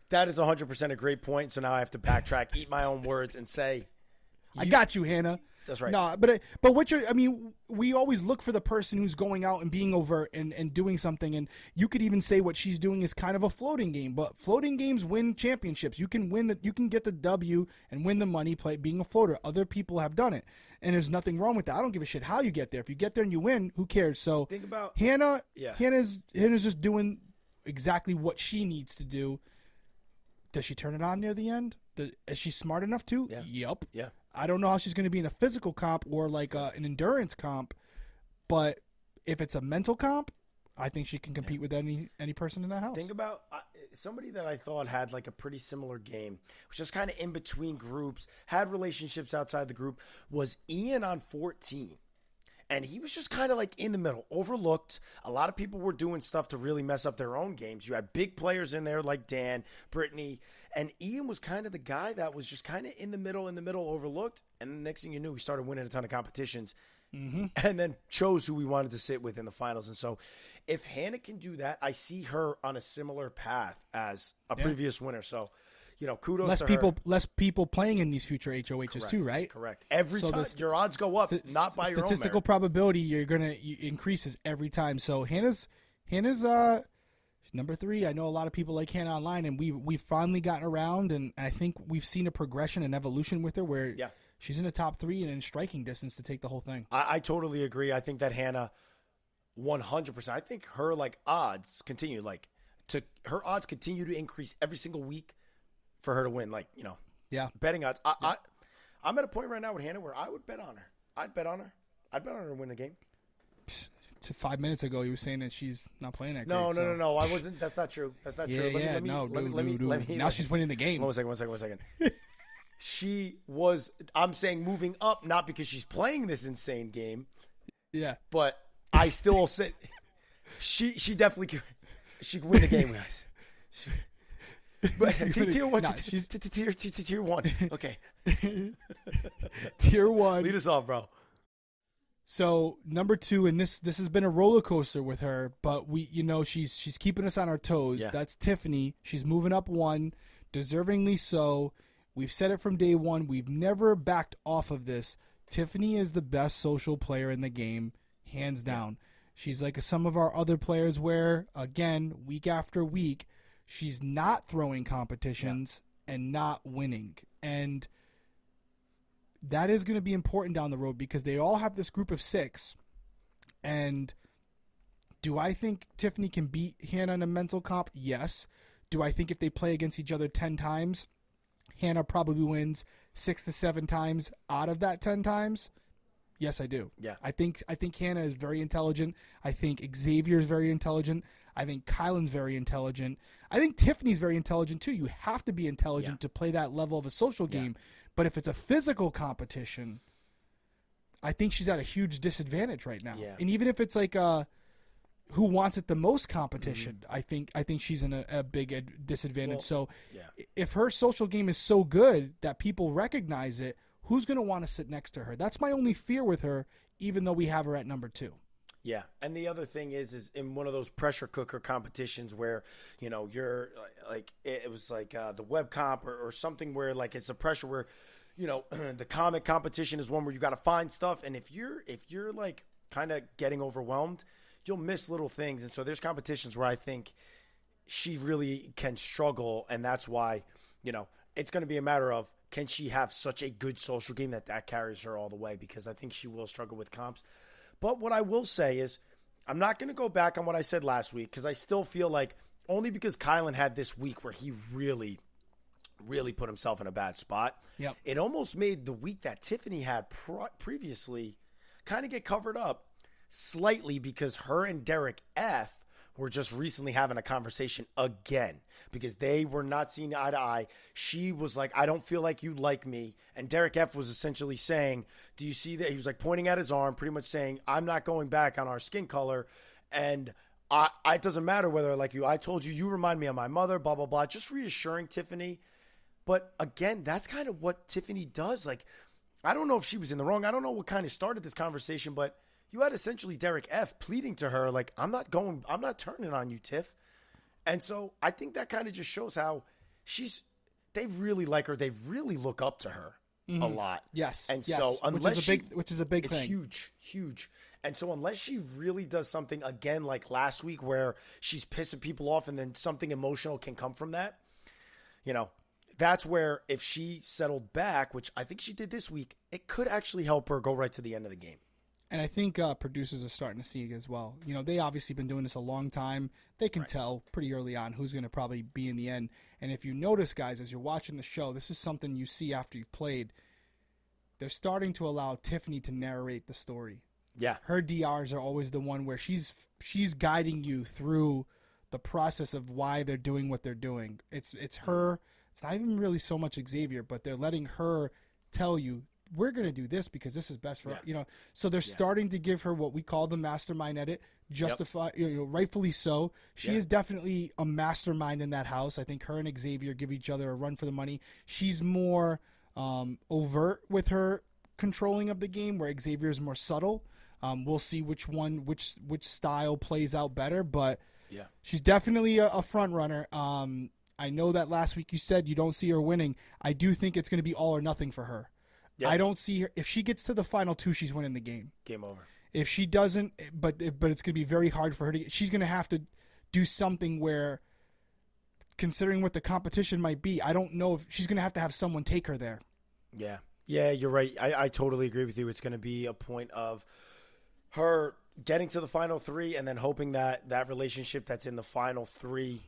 That is 100% a great point. So now I have to backtrack, eat my own words, and say, I got you, Hannah. That's right. No, but we always look for the person who's going out and being overt and doing something. And you could even say what she's doing is kind of a floating game, but floating games win championships. You can get the W and win the money being a floater. Other people have done it, and there's nothing wrong with that. I don't give a shit how you get there. If you get there and you win, who cares? So think about Hannah. Yeah. Hannah's just doing exactly what she needs to do. Does she turn it on near the end? Is she smart enough to? Yeah. Yep. Yeah. I don't know how she's going to be in a physical comp or like an endurance comp, but if it's a mental comp, I think she can compete with any person in that house. Think about somebody that I thought had like a pretty similar game, was just kind of in between groups, had relationships outside the group, was Ian on 14. And he was just kind of like in the middle, overlooked. A lot of people were doing stuff to really mess up their own games. You had big players in there like Dan, Brittany, and Ian was kind of the guy that was just kind of in the middle, overlooked. And the next thing you knew, he started winning a ton of competitions and then chose who we wanted to sit with in the finals. And so if Hannah can do that, I see her on a similar path as a previous winner. So, kudos to her. Less people playing in these future HOHs too, right? Correct. Every time your odds go up, not by your own statistical probability you're gonna increases every time. So Hannah's number 3. I know a lot of people like Hannah online, and we've finally gotten around, and I think we've seen a progression and evolution with her where she's in the top 3 and in striking distance to take the whole thing. I totally agree. I think that Hannah 100%. I think her odds continue to increase every single week for her to win, betting odds. I'm at a point right now with Hannah where I would bet on her. I'd bet on her to win the game. 5 minutes ago, you were saying that she's not playing that great. No. I wasn't. That's not true. Let me. Now she's winning the game. One second. She was. I'm saying moving up, not because she's playing this insane game. Yeah. But I still say she definitely could. She could win the game, guys. But tier 1. Tier 1. Okay. Tier 1. Lead us off, bro. So number 2, and this has been a roller coaster with her, but she's keeping us on our toes. Yeah. That's Tiffany. She's moving up 1, deservingly so. We've said it from day 1. We've never backed off of this. Tiffany is the best social player in the game, hands down. She's like some of our other players where, again, week after week, she's not throwing competitions and not winning. And that is going to be important down the road because they all have this group of 6. And do I think Tiffany can beat Hannah in a mental comp? Yes. Do I think if they play against each other 10 times, Hannah probably wins 6 to 7 times out of that 10 times? Yes, I do. Yeah. I think Hannah is very intelligent. I think Xavier is very intelligent. I think Kyland's very intelligent. I think Tiffany's very intelligent too. You have to be intelligent to play that level of a social game. But if it's a physical competition, I think she's at a huge disadvantage right now. Yeah. And even if it's like who wants it the most competition, I think she's in a big disadvantage. So if her social game is so good that people recognize it, who's going to want to sit next to her? That's my only fear with her, even though we have her at number 2. Yeah, and the other thing is in one of those pressure cooker competitions where, you're like it was like the web comp or something where it's a pressure where, the comic competition is one where you got to find stuff, and if you're like kind of getting overwhelmed, you'll miss little things, and so there's competitions where I think she really can struggle, and that's why it's going to be a matter of can she have such a good social game that carries her all the way, because I think she will struggle with comps. But what I will say is I'm not going to go back on what I said last week because I still feel like only because Kyland had this week where he really really put himself in a bad spot. Yep. It almost made the week that Tiffany had previously kind of get covered up slightly because her and Derrick F were just recently having a conversation again because they were not seeing eye to eye. She was like, I don't feel like you like me. And Derrick F was essentially saying, do you see that? He was like pointing at his arm, pretty much saying, I'm not going back on our skin color. And it doesn't matter whether I like you. I told you, you remind me of my mother, blah, blah, blah. Just reassuring Tiffany. But again, that's kind of what Tiffany does. Like, I don't know if she was in the wrong. I don't know what kind of started this conversation, but you had essentially Derrick F pleading to her, like, I'm not turning on you, Tiff. And so I think that kind of just shows how they really like her. They really look up to her a lot. Yes. And yes. so unless which is a big thing. It's huge. And so unless she really does something again, like last week where she's pissing people off and then something emotional can come from that, that's where if she settled back, which I think she did this week, it could actually help her go right to the end of the game. And I think producers are starting to see it as well. They obviously been doing this a long time. They can tell pretty early on who's going to probably be in the end. And if you notice, guys, as you're watching the show, this is something you see after you've played. They're starting to allow Tiffany to narrate the story. Yeah. Her DRs are always the one where she's guiding you through the process of why they're doing what they're doing. It's her. It's not even really so much Xavier, but they're letting her tell you, we're going to do this because this is best for So they're starting to give her what we call the mastermind edit, justify, rightfully so. She is definitely a mastermind in that house. I think her and Xavier give each other a run for the money. She's more overt with her controlling of the game, where Xavier is more subtle. We'll see which style plays out better, but she's definitely a front runner. I know that last week you said you don't see her winning. I do think it's going to be all or nothing for her. Yeah. I don't see her. If she gets to the final two, she's winning the game. Game over. If she doesn't, but it's going to be very hard for her to get. She's going to have to do something where, considering what the competition might be, I don't know if she's going to have someone take her there. Yeah. Yeah, you're right. I totally agree with you. It's going to be a point of her getting to the final three and then hoping that that relationship that's in the final three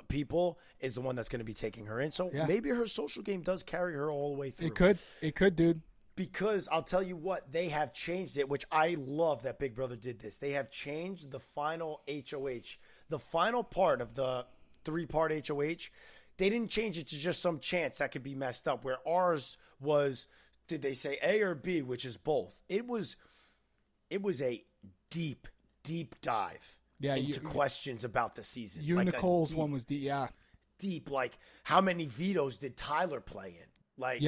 people is the one that's going to be taking her in. So maybe her social game does carry her all the way through. It could, dude. Because I'll tell you what, they have changed it, which I love that Big Brother did this. They have changed the final HOH. The final part of the 3-part HOH, they didn't change it to just some chance that could be messed up, where ours was, did they say A or B, which is both. It was a deep, deep dive. Into questions about the season. You and Nicole's one was deep, deep. Like, how many vetoes did Tyler play in? Like,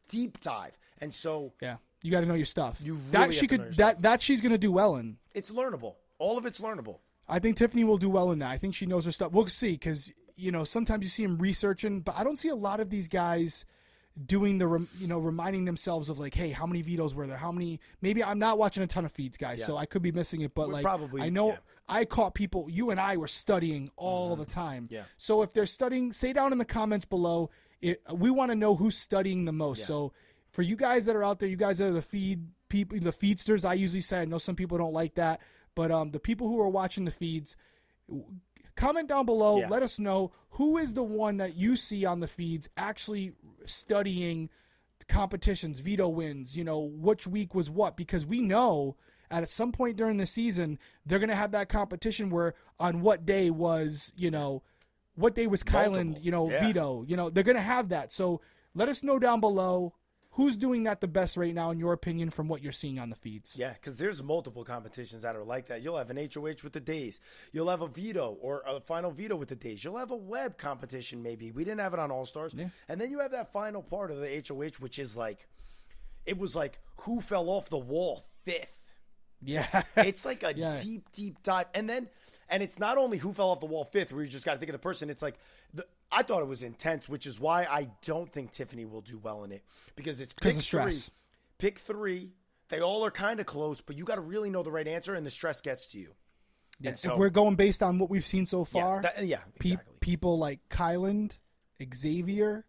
deep dive. And so, you got to know your stuff. You really that she's going to do well in. It's learnable. All of it's learnable. I think Tiffany will do well in that. I think she knows her stuff. We'll see, because sometimes you see them researching, but I don't see a lot of these guys doing the reminding themselves of, like, hey, how many vetoes were there? How many? Maybe I'm not watching a ton of feeds, guys, so I could be missing it. But I know I caught people. You and I were studying all the time. Yeah. So if they're studying, say down in the comments below. We want to know who's studying the most. Yeah. So for you guys that are out there, you guys that are the feed people, the feedsters. I usually say, I know some people don't like that, but the people who are watching the feeds, comment down below. Yeah. Let us know who is the one that you see on the feeds actually studying competitions, veto wins, which week was what, because we know at some point during the season, they're going to have that competition where on what day was, what day was Kyland, veto, they're going to have that. So let us know down below who's doing that the best right now, in your opinion, from what you're seeing on the feeds. Yeah, because there's multiple competitions that are like that. You'll have an HOH with the days. You'll have a veto or a final veto with the days. You'll have a web competition maybe. We didn't have it on All-Stars. Yeah. And then you have that final part of the HOH, which is like, it was like who fell off the wall fifth. Yeah. It's like a deep, deep dive. And it's not only who fell off the wall fifth, where you just got to think of the person. It's like, I thought it was intense, which is why I don't think Tiffany will do well in it. Because it's pick stress. Pick three. They all are kind of close, but you got to really know the right answer, and the stress gets to you. Yeah. So, if we're going based on what we've seen so far, exactly. People like Kyland, Xavier,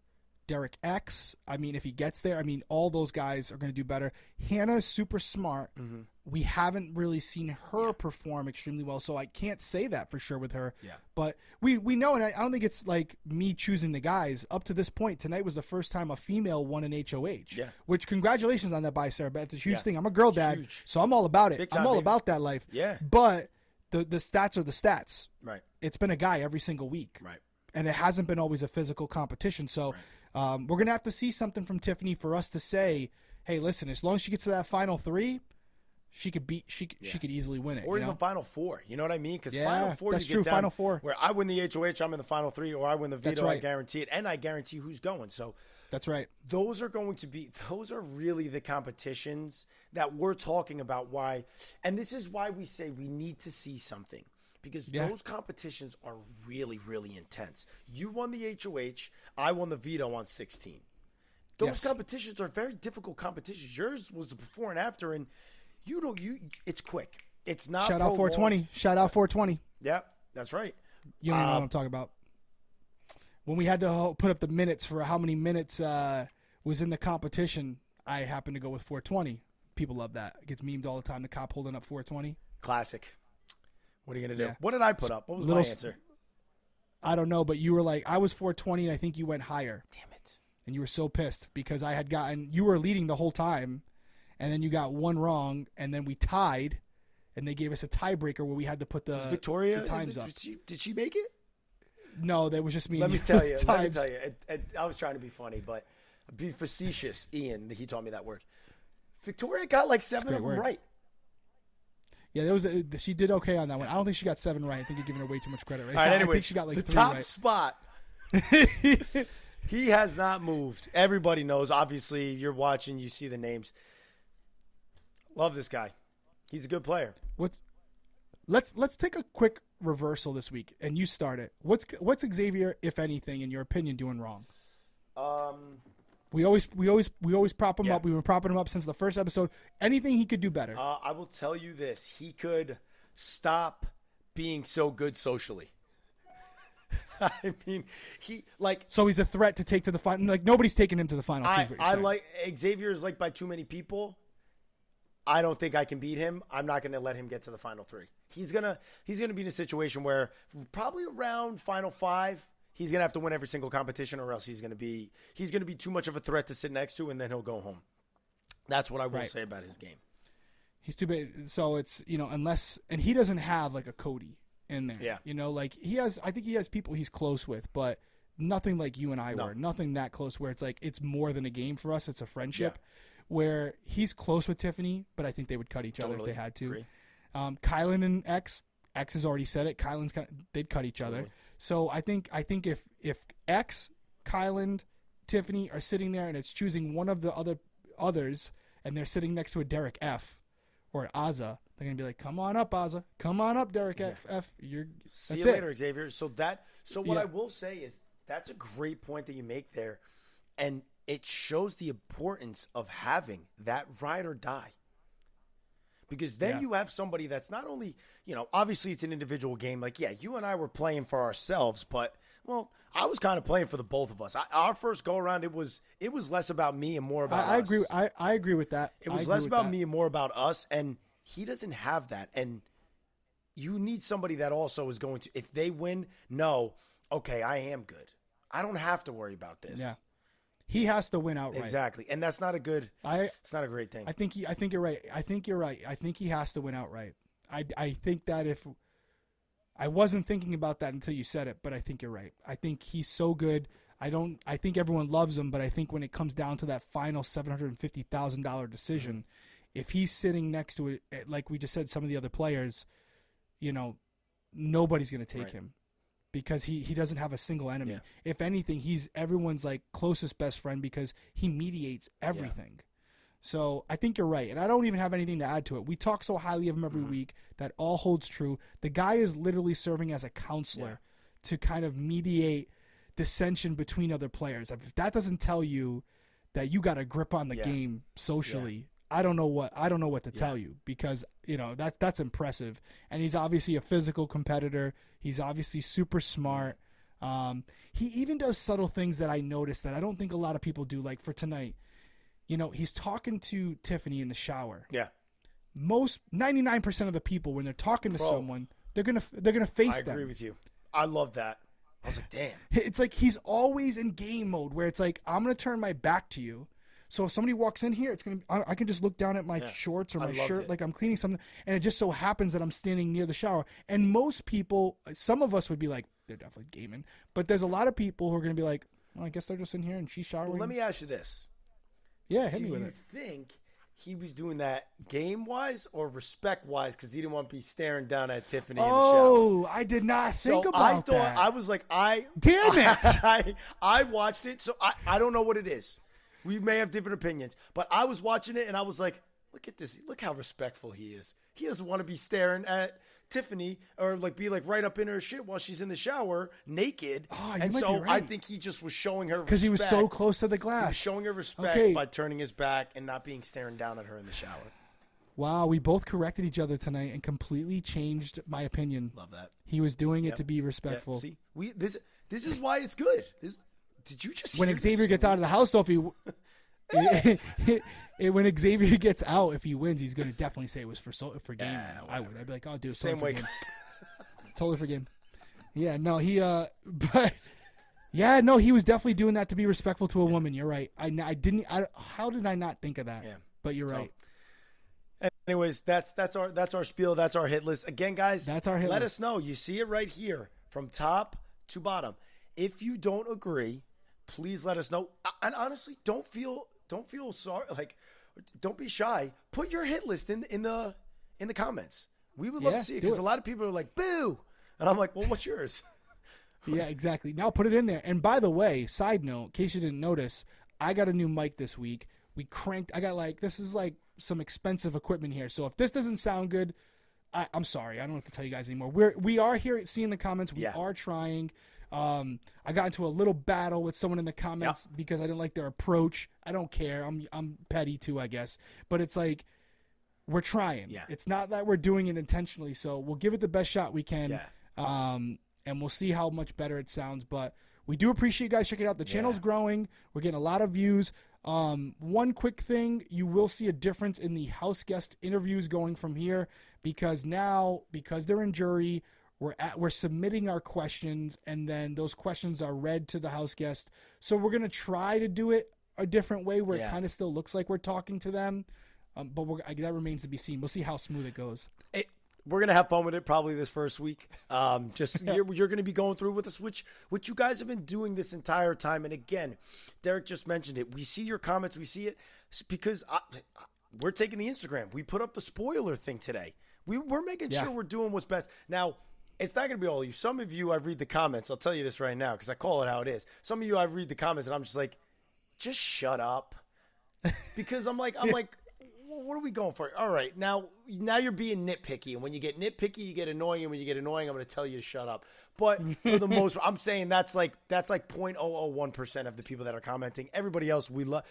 Derrick X. I mean, if he gets there, I mean, all those guys are going to do better. Hannah is super smart. Mm-hmm. We haven't really seen her perform extremely well, so I can't say that for sure with her. Yeah. But we know, and I don't think it's like me choosing the guys. Up to this point, tonight was the first time a female won an HOH. Yeah. Which, congratulations on that by Sarah Beth. It's a huge thing. I'm a girl dad, so I'm all about it. Big time, I'm all baby. about that life. Yeah. But the stats are the stats. Right. It's been a guy every single week. Right. And it hasn't been always a physical competition. So we're going to have to see something from Tiffany for us to say, hey, listen, as long as she gets to that final 3, she could easily win it. Or even Final 4. You know what I mean? Because Final 4, that's you true. get down Final 4. where I win the HOH, I'm in the Final 3, or I win the veto, right. I guarantee it, and I guarantee who's going. So that's right. Those are really the competitions that we're talking about. Why? And this is why we say we need to see something. Because those competitions are really, really intense. You won the HOH. I won the veto on 16. Those competitions are very difficult competitions. Yours was the before and after, and it's quick. It's not. Shout out 420. Shout out 420. Yeah, that's right. You don't know what I'm talking about. When we had to put up the minutes for how many minutes was in the competition, I happened to go with 420. People love that. It gets memed all the time. The cop holding up 420. Classic. What are you going to do? Yeah. What did I put up? What was my answer? I don't know, but you were like, I was 420, and I think you went higher. Damn it. And you were so pissed because you were leading the whole time, and then you got one wrong, and then we tied, and they gave us a tiebreaker where we had to put the times up. Did she make it? No, that was just me. Let me tell you. I was trying to be funny, but be facetious. Ian, he taught me that word. Victoria got like 7 of them right. Yeah, she did okay on that one. I don't think she got 7 right. I think you're giving her way too much credit. Right? All right, anyways, I think she got like the 3 top right. spot. He has not moved. Everybody knows. Obviously, you're watching. You see the names. Love this guy. He's a good player. Let's take a quick reversal this week, and you start it. What's Xavier, if anything, in your opinion, doing wrong? We always prop him up. We've been propping him up since the first episode. Anything he could do better? I will tell you this: he could stop being so good socially. I mean, so he's a threat to take to the final. Like nobody's taking him to the final. Xavier is liked by too many people. I don't think I can beat him. I'm not going to let him get to the final 3. He's gonna be in a situation where probably around final 5. He's going to have to win every single competition, or else he's going to be too much of a threat to sit next to, and then he'll go home. That's what I will say about his game. He's too big. So it's, unless – and he doesn't have like a Cody in there. Yeah. Like I think he has people he's close with, but nothing like you and I were. Nothing that close where it's like it's more than a game for us. It's a friendship where he's close with Tiffany, but I think they would cut each other if they had to. Agree. Kyland and X has already said it. Kyland's they'd cut each other. So I think if X, Kyland, Tiffany are sitting there and it's choosing one of the others and they're sitting next to a Derrick F or Azza, they're gonna be like, "Come on up, Azza. Come on up, Derrick F. See you later, Xavier." So what I will say is that's a great point that you make there, and it shows the importance of having that ride or die. Because then you have somebody that's not only, obviously it's an individual game. Like, you and I were playing for ourselves, but, I was kind of playing for the both of us. Our first go around, it was less about me and more about us. I agree with that. It was less about me and more about us, and he doesn't have that. And you need somebody that also is going to, if they win, okay, I am good. I don't have to worry about this. Yeah. He has to win outright. Exactly, and that's not a good. It's not a great thing. I think you're right. I think you're right. I think he has to win outright. I think that if I wasn't thinking about that until you said it, but I think you're right. I think he's so good. I think everyone loves him, but I think when it comes down to that final $750,000 decision, if he's sitting next to it, like we just said, some of the other players, nobody's going to take him. Because he doesn't have a single enemy. Yeah. If anything, he's everyone's like closest best friend because he mediates everything. Yeah. So I think you're right. And I don't even have anything to add to it. We talk so highly of him every week. That all holds true. The guy is literally serving as a counselor to kind of mediate dissension between other players. If that doesn't tell you that you got a grip on the game socially, I don't know what to tell you, because that's impressive. And he's obviously a physical competitor. He's obviously super smart. He even does subtle things that I noticed that I don't think a lot of people do. Like for tonight, he's talking to Tiffany in the shower. Yeah. 99% of the people, when they're talking to someone, they're gonna face them. I agree with you. I love that. I was like, damn. It's like he's always in game mode where it's like, I'm going to turn my back to you. So if somebody walks in here, I can just look down at my shorts or my shirt like I'm cleaning something, and it just so happens that I'm standing near the shower. And most people, some of us would be like, they're definitely gaming. But there's a lot of people who are going to be like, well, I guess they're just in here and she's showering. Well, let me ask you this. Yeah, hit me with it. Do you think he was doing that game-wise or respect-wise because he didn't want to be staring down at Tiffany in the shower? Oh, I did not think about that. I was like, damn it. I watched it, so I don't know what it is. We may have different opinions, but I was watching it and I was like, look at this. Look how respectful he is. He doesn't want to be staring at Tiffany or be right up in her shit while she's in the shower naked. Oh, and so right. I think he just was showing her respect. Because he was so close to the glass. He was showing her respect by turning his back and not being staring down at her in the shower. Wow, we both corrected each other tonight and completely changed my opinion. Love that. He was doing it to be respectful. See, this is why it's good. Did you just when Xavier gets out of the house, though, when Xavier gets out, if he wins, he's going to definitely say it was for game. Yeah, I'd be like, I'll do it. Same way. Totally for game. Yeah, no, he he was definitely doing that to be respectful to a woman. You're right. How did I not think of that? Yeah. But you're right. Anyways, that's our spiel. That's our hit list. Again, guys, that's our hit let list. Us know. You see it right here from top to bottom. If you don't agree, please let us know. And honestly, don't feel sorry. Don't be shy. Put your hit list in the comments. We would love to see it because a lot of people are like, boo. And I'm like, well, what's yours? Yeah, exactly. Now put it in there. And by the way, side note, in case you didn't notice, I got a new mic this week. I got this is some expensive equipment here. So if this doesn't sound good, I'm sorry. I don't have to tell you guys anymore. We are here seeing the comments. We are trying. I got into a little battle with someone in the comments because I didn't like their approach. I don't care. I'm petty too, I guess. But it's like, we're trying. Yeah. It's not that we're doing it intentionally. So we'll give it the best shot we can. Yeah. And we'll see how much better it sounds. But we do appreciate you guys checking it out. The channel's growing. We're getting a lot of views. One quick thing, you will see a difference in the house guest interviews going from here because they're in jury, we're submitting our questions, and then those questions are read to the house guest. So we're going to try to do it a different way where it kind of still looks like we're talking to them. But that remains to be seen. We'll see how smooth it goes. We're going to have fun with it probably this first week. You're going to be going through with us, which you guys have been doing this entire time. And again, Derrick just mentioned it. We see your comments. We see it because we're taking the Instagram. We put up the spoiler thing today. We're making sure we're doing what's best. Now, it's not going to be all of you. Some of you, I read the comments. I'll tell you this right now because I call it how it is. Some of you, I read the comments and I'm just like, just shut up. Because I'm like, what are we going for? All right, now you're being nitpicky, and when you get nitpicky, you get annoying, and when you get annoying, I'm going to tell you to shut up. But for the most, I'm saying that's like 0.001% of the people that are commenting. Everybody else we love,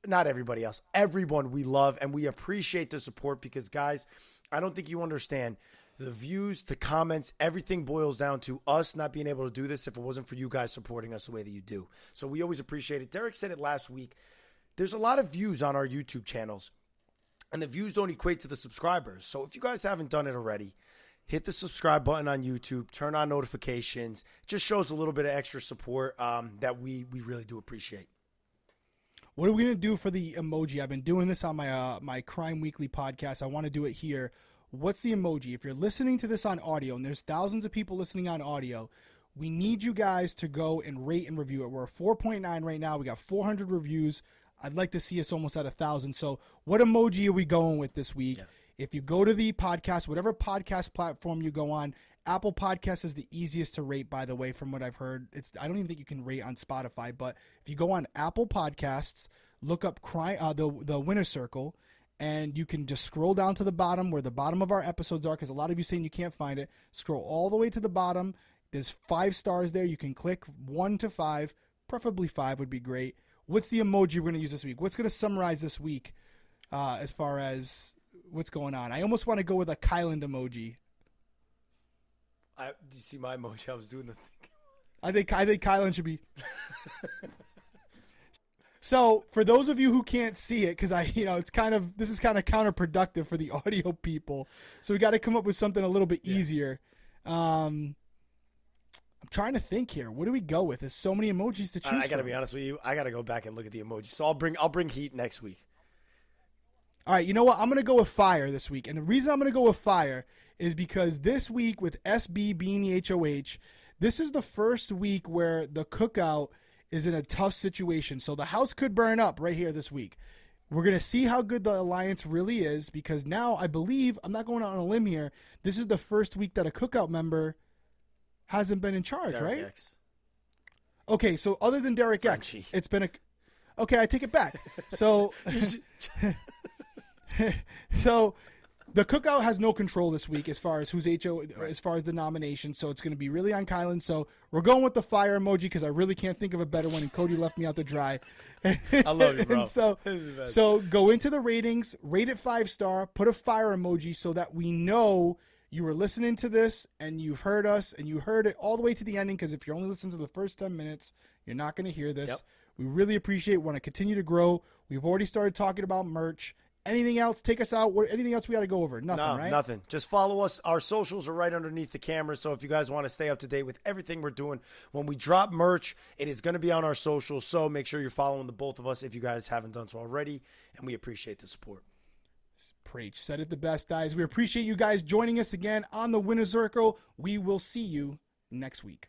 not everybody else, everyone we love, and we appreciate the support because, guys, I don't think you understand. The views, the comments, everything boils down to us not being able to do this if it wasn't for you guys supporting us the way that you do. So we always appreciate it. Derrick said it last week. There's a lot of views on our YouTube channels, and the views don't equate to the subscribers. So if you guys haven't done it already, hit the subscribe button on YouTube, turn on notifications. It just shows a little bit of extra support that we really do appreciate. What are we going to do for the emoji? I've been doing this on my Crime Weekly podcast. I want to do it here. What's the emoji? If you're listening to this on audio, and there's thousands of people listening on audio, we need you guys to go and rate and review it. We're at 4.9 right now. We got 400 reviews. I'd like to see us almost at 1,000. So what emoji are we going with this week? Yeah. If you go to the podcast, whatever podcast platform you go on, Apple Podcasts is the easiest to rate, by the way, from what I've heard. I don't even think you can rate on Spotify, but if you go on Apple Podcasts, look up the winner circle, and you can just scroll down to the bottom where the bottom of our episodes are, because a lot of you saying you can't find it. Scroll all the way to the bottom. There's 5 stars there. You can click 1 to 5, preferably 5 would be great. What's the emoji we're going to use this week? What's going to summarize this week as far as what's going on? I almost want to go with a Kyland emoji. Do you see my emoji? I was doing the thing. I think Kyland should be. So for those of you who can't see it, because this is kind of counterproductive for the audio people. So we got to come up with something a little bit easier. I'm trying to think here. What do we go with? There's so many emojis to choose from. I got to be honest with you. I got to go back and look at the emojis. So I'll bring heat next week. All right, you know what? I'm going to go with fire this week. And the reason I'm going to go with fire is because this week with SB being the HOH, this is the first week where the cookout is in a tough situation. So the house could burn up right here this week. We're going to see how good the alliance really is because now I believe, I'm not going out on a limb here, this is the first week that a cookout member hasn't been in charge, Derrick right? X. Okay, so other than Derrick Frenchie. X, it's been a... Okay, I take it back. So... So the cookout has no control this week as far as who's HO, as far as the nomination. So it's going to be really on Kyland. So we're going with the fire emoji because I really can't think of a better one. And Cody left me out to dry. I love you, bro. So go into the ratings, rate it 5-star, put a fire emoji so that we know you were listening to this and you've heard us and you heard it all the way to the ending. Because if you're only listening to the first 10 minutes, you're not going to hear this. Yep. We really appreciate it. Want to continue to grow. We've already started talking about merch. Anything else? Take us out. Anything else we got to go over? Nothing, right? Nothing. Just follow us. Our socials are right underneath the camera. So if you guys want to stay up to date with everything we're doing, when we drop merch, it is going to be on our socials. So make sure you're following the both of us if you guys haven't done so already. And we appreciate the support. Preach. Said it the best, guys. We appreciate you guys joining us again on the Winner's Circle. We will see you next week.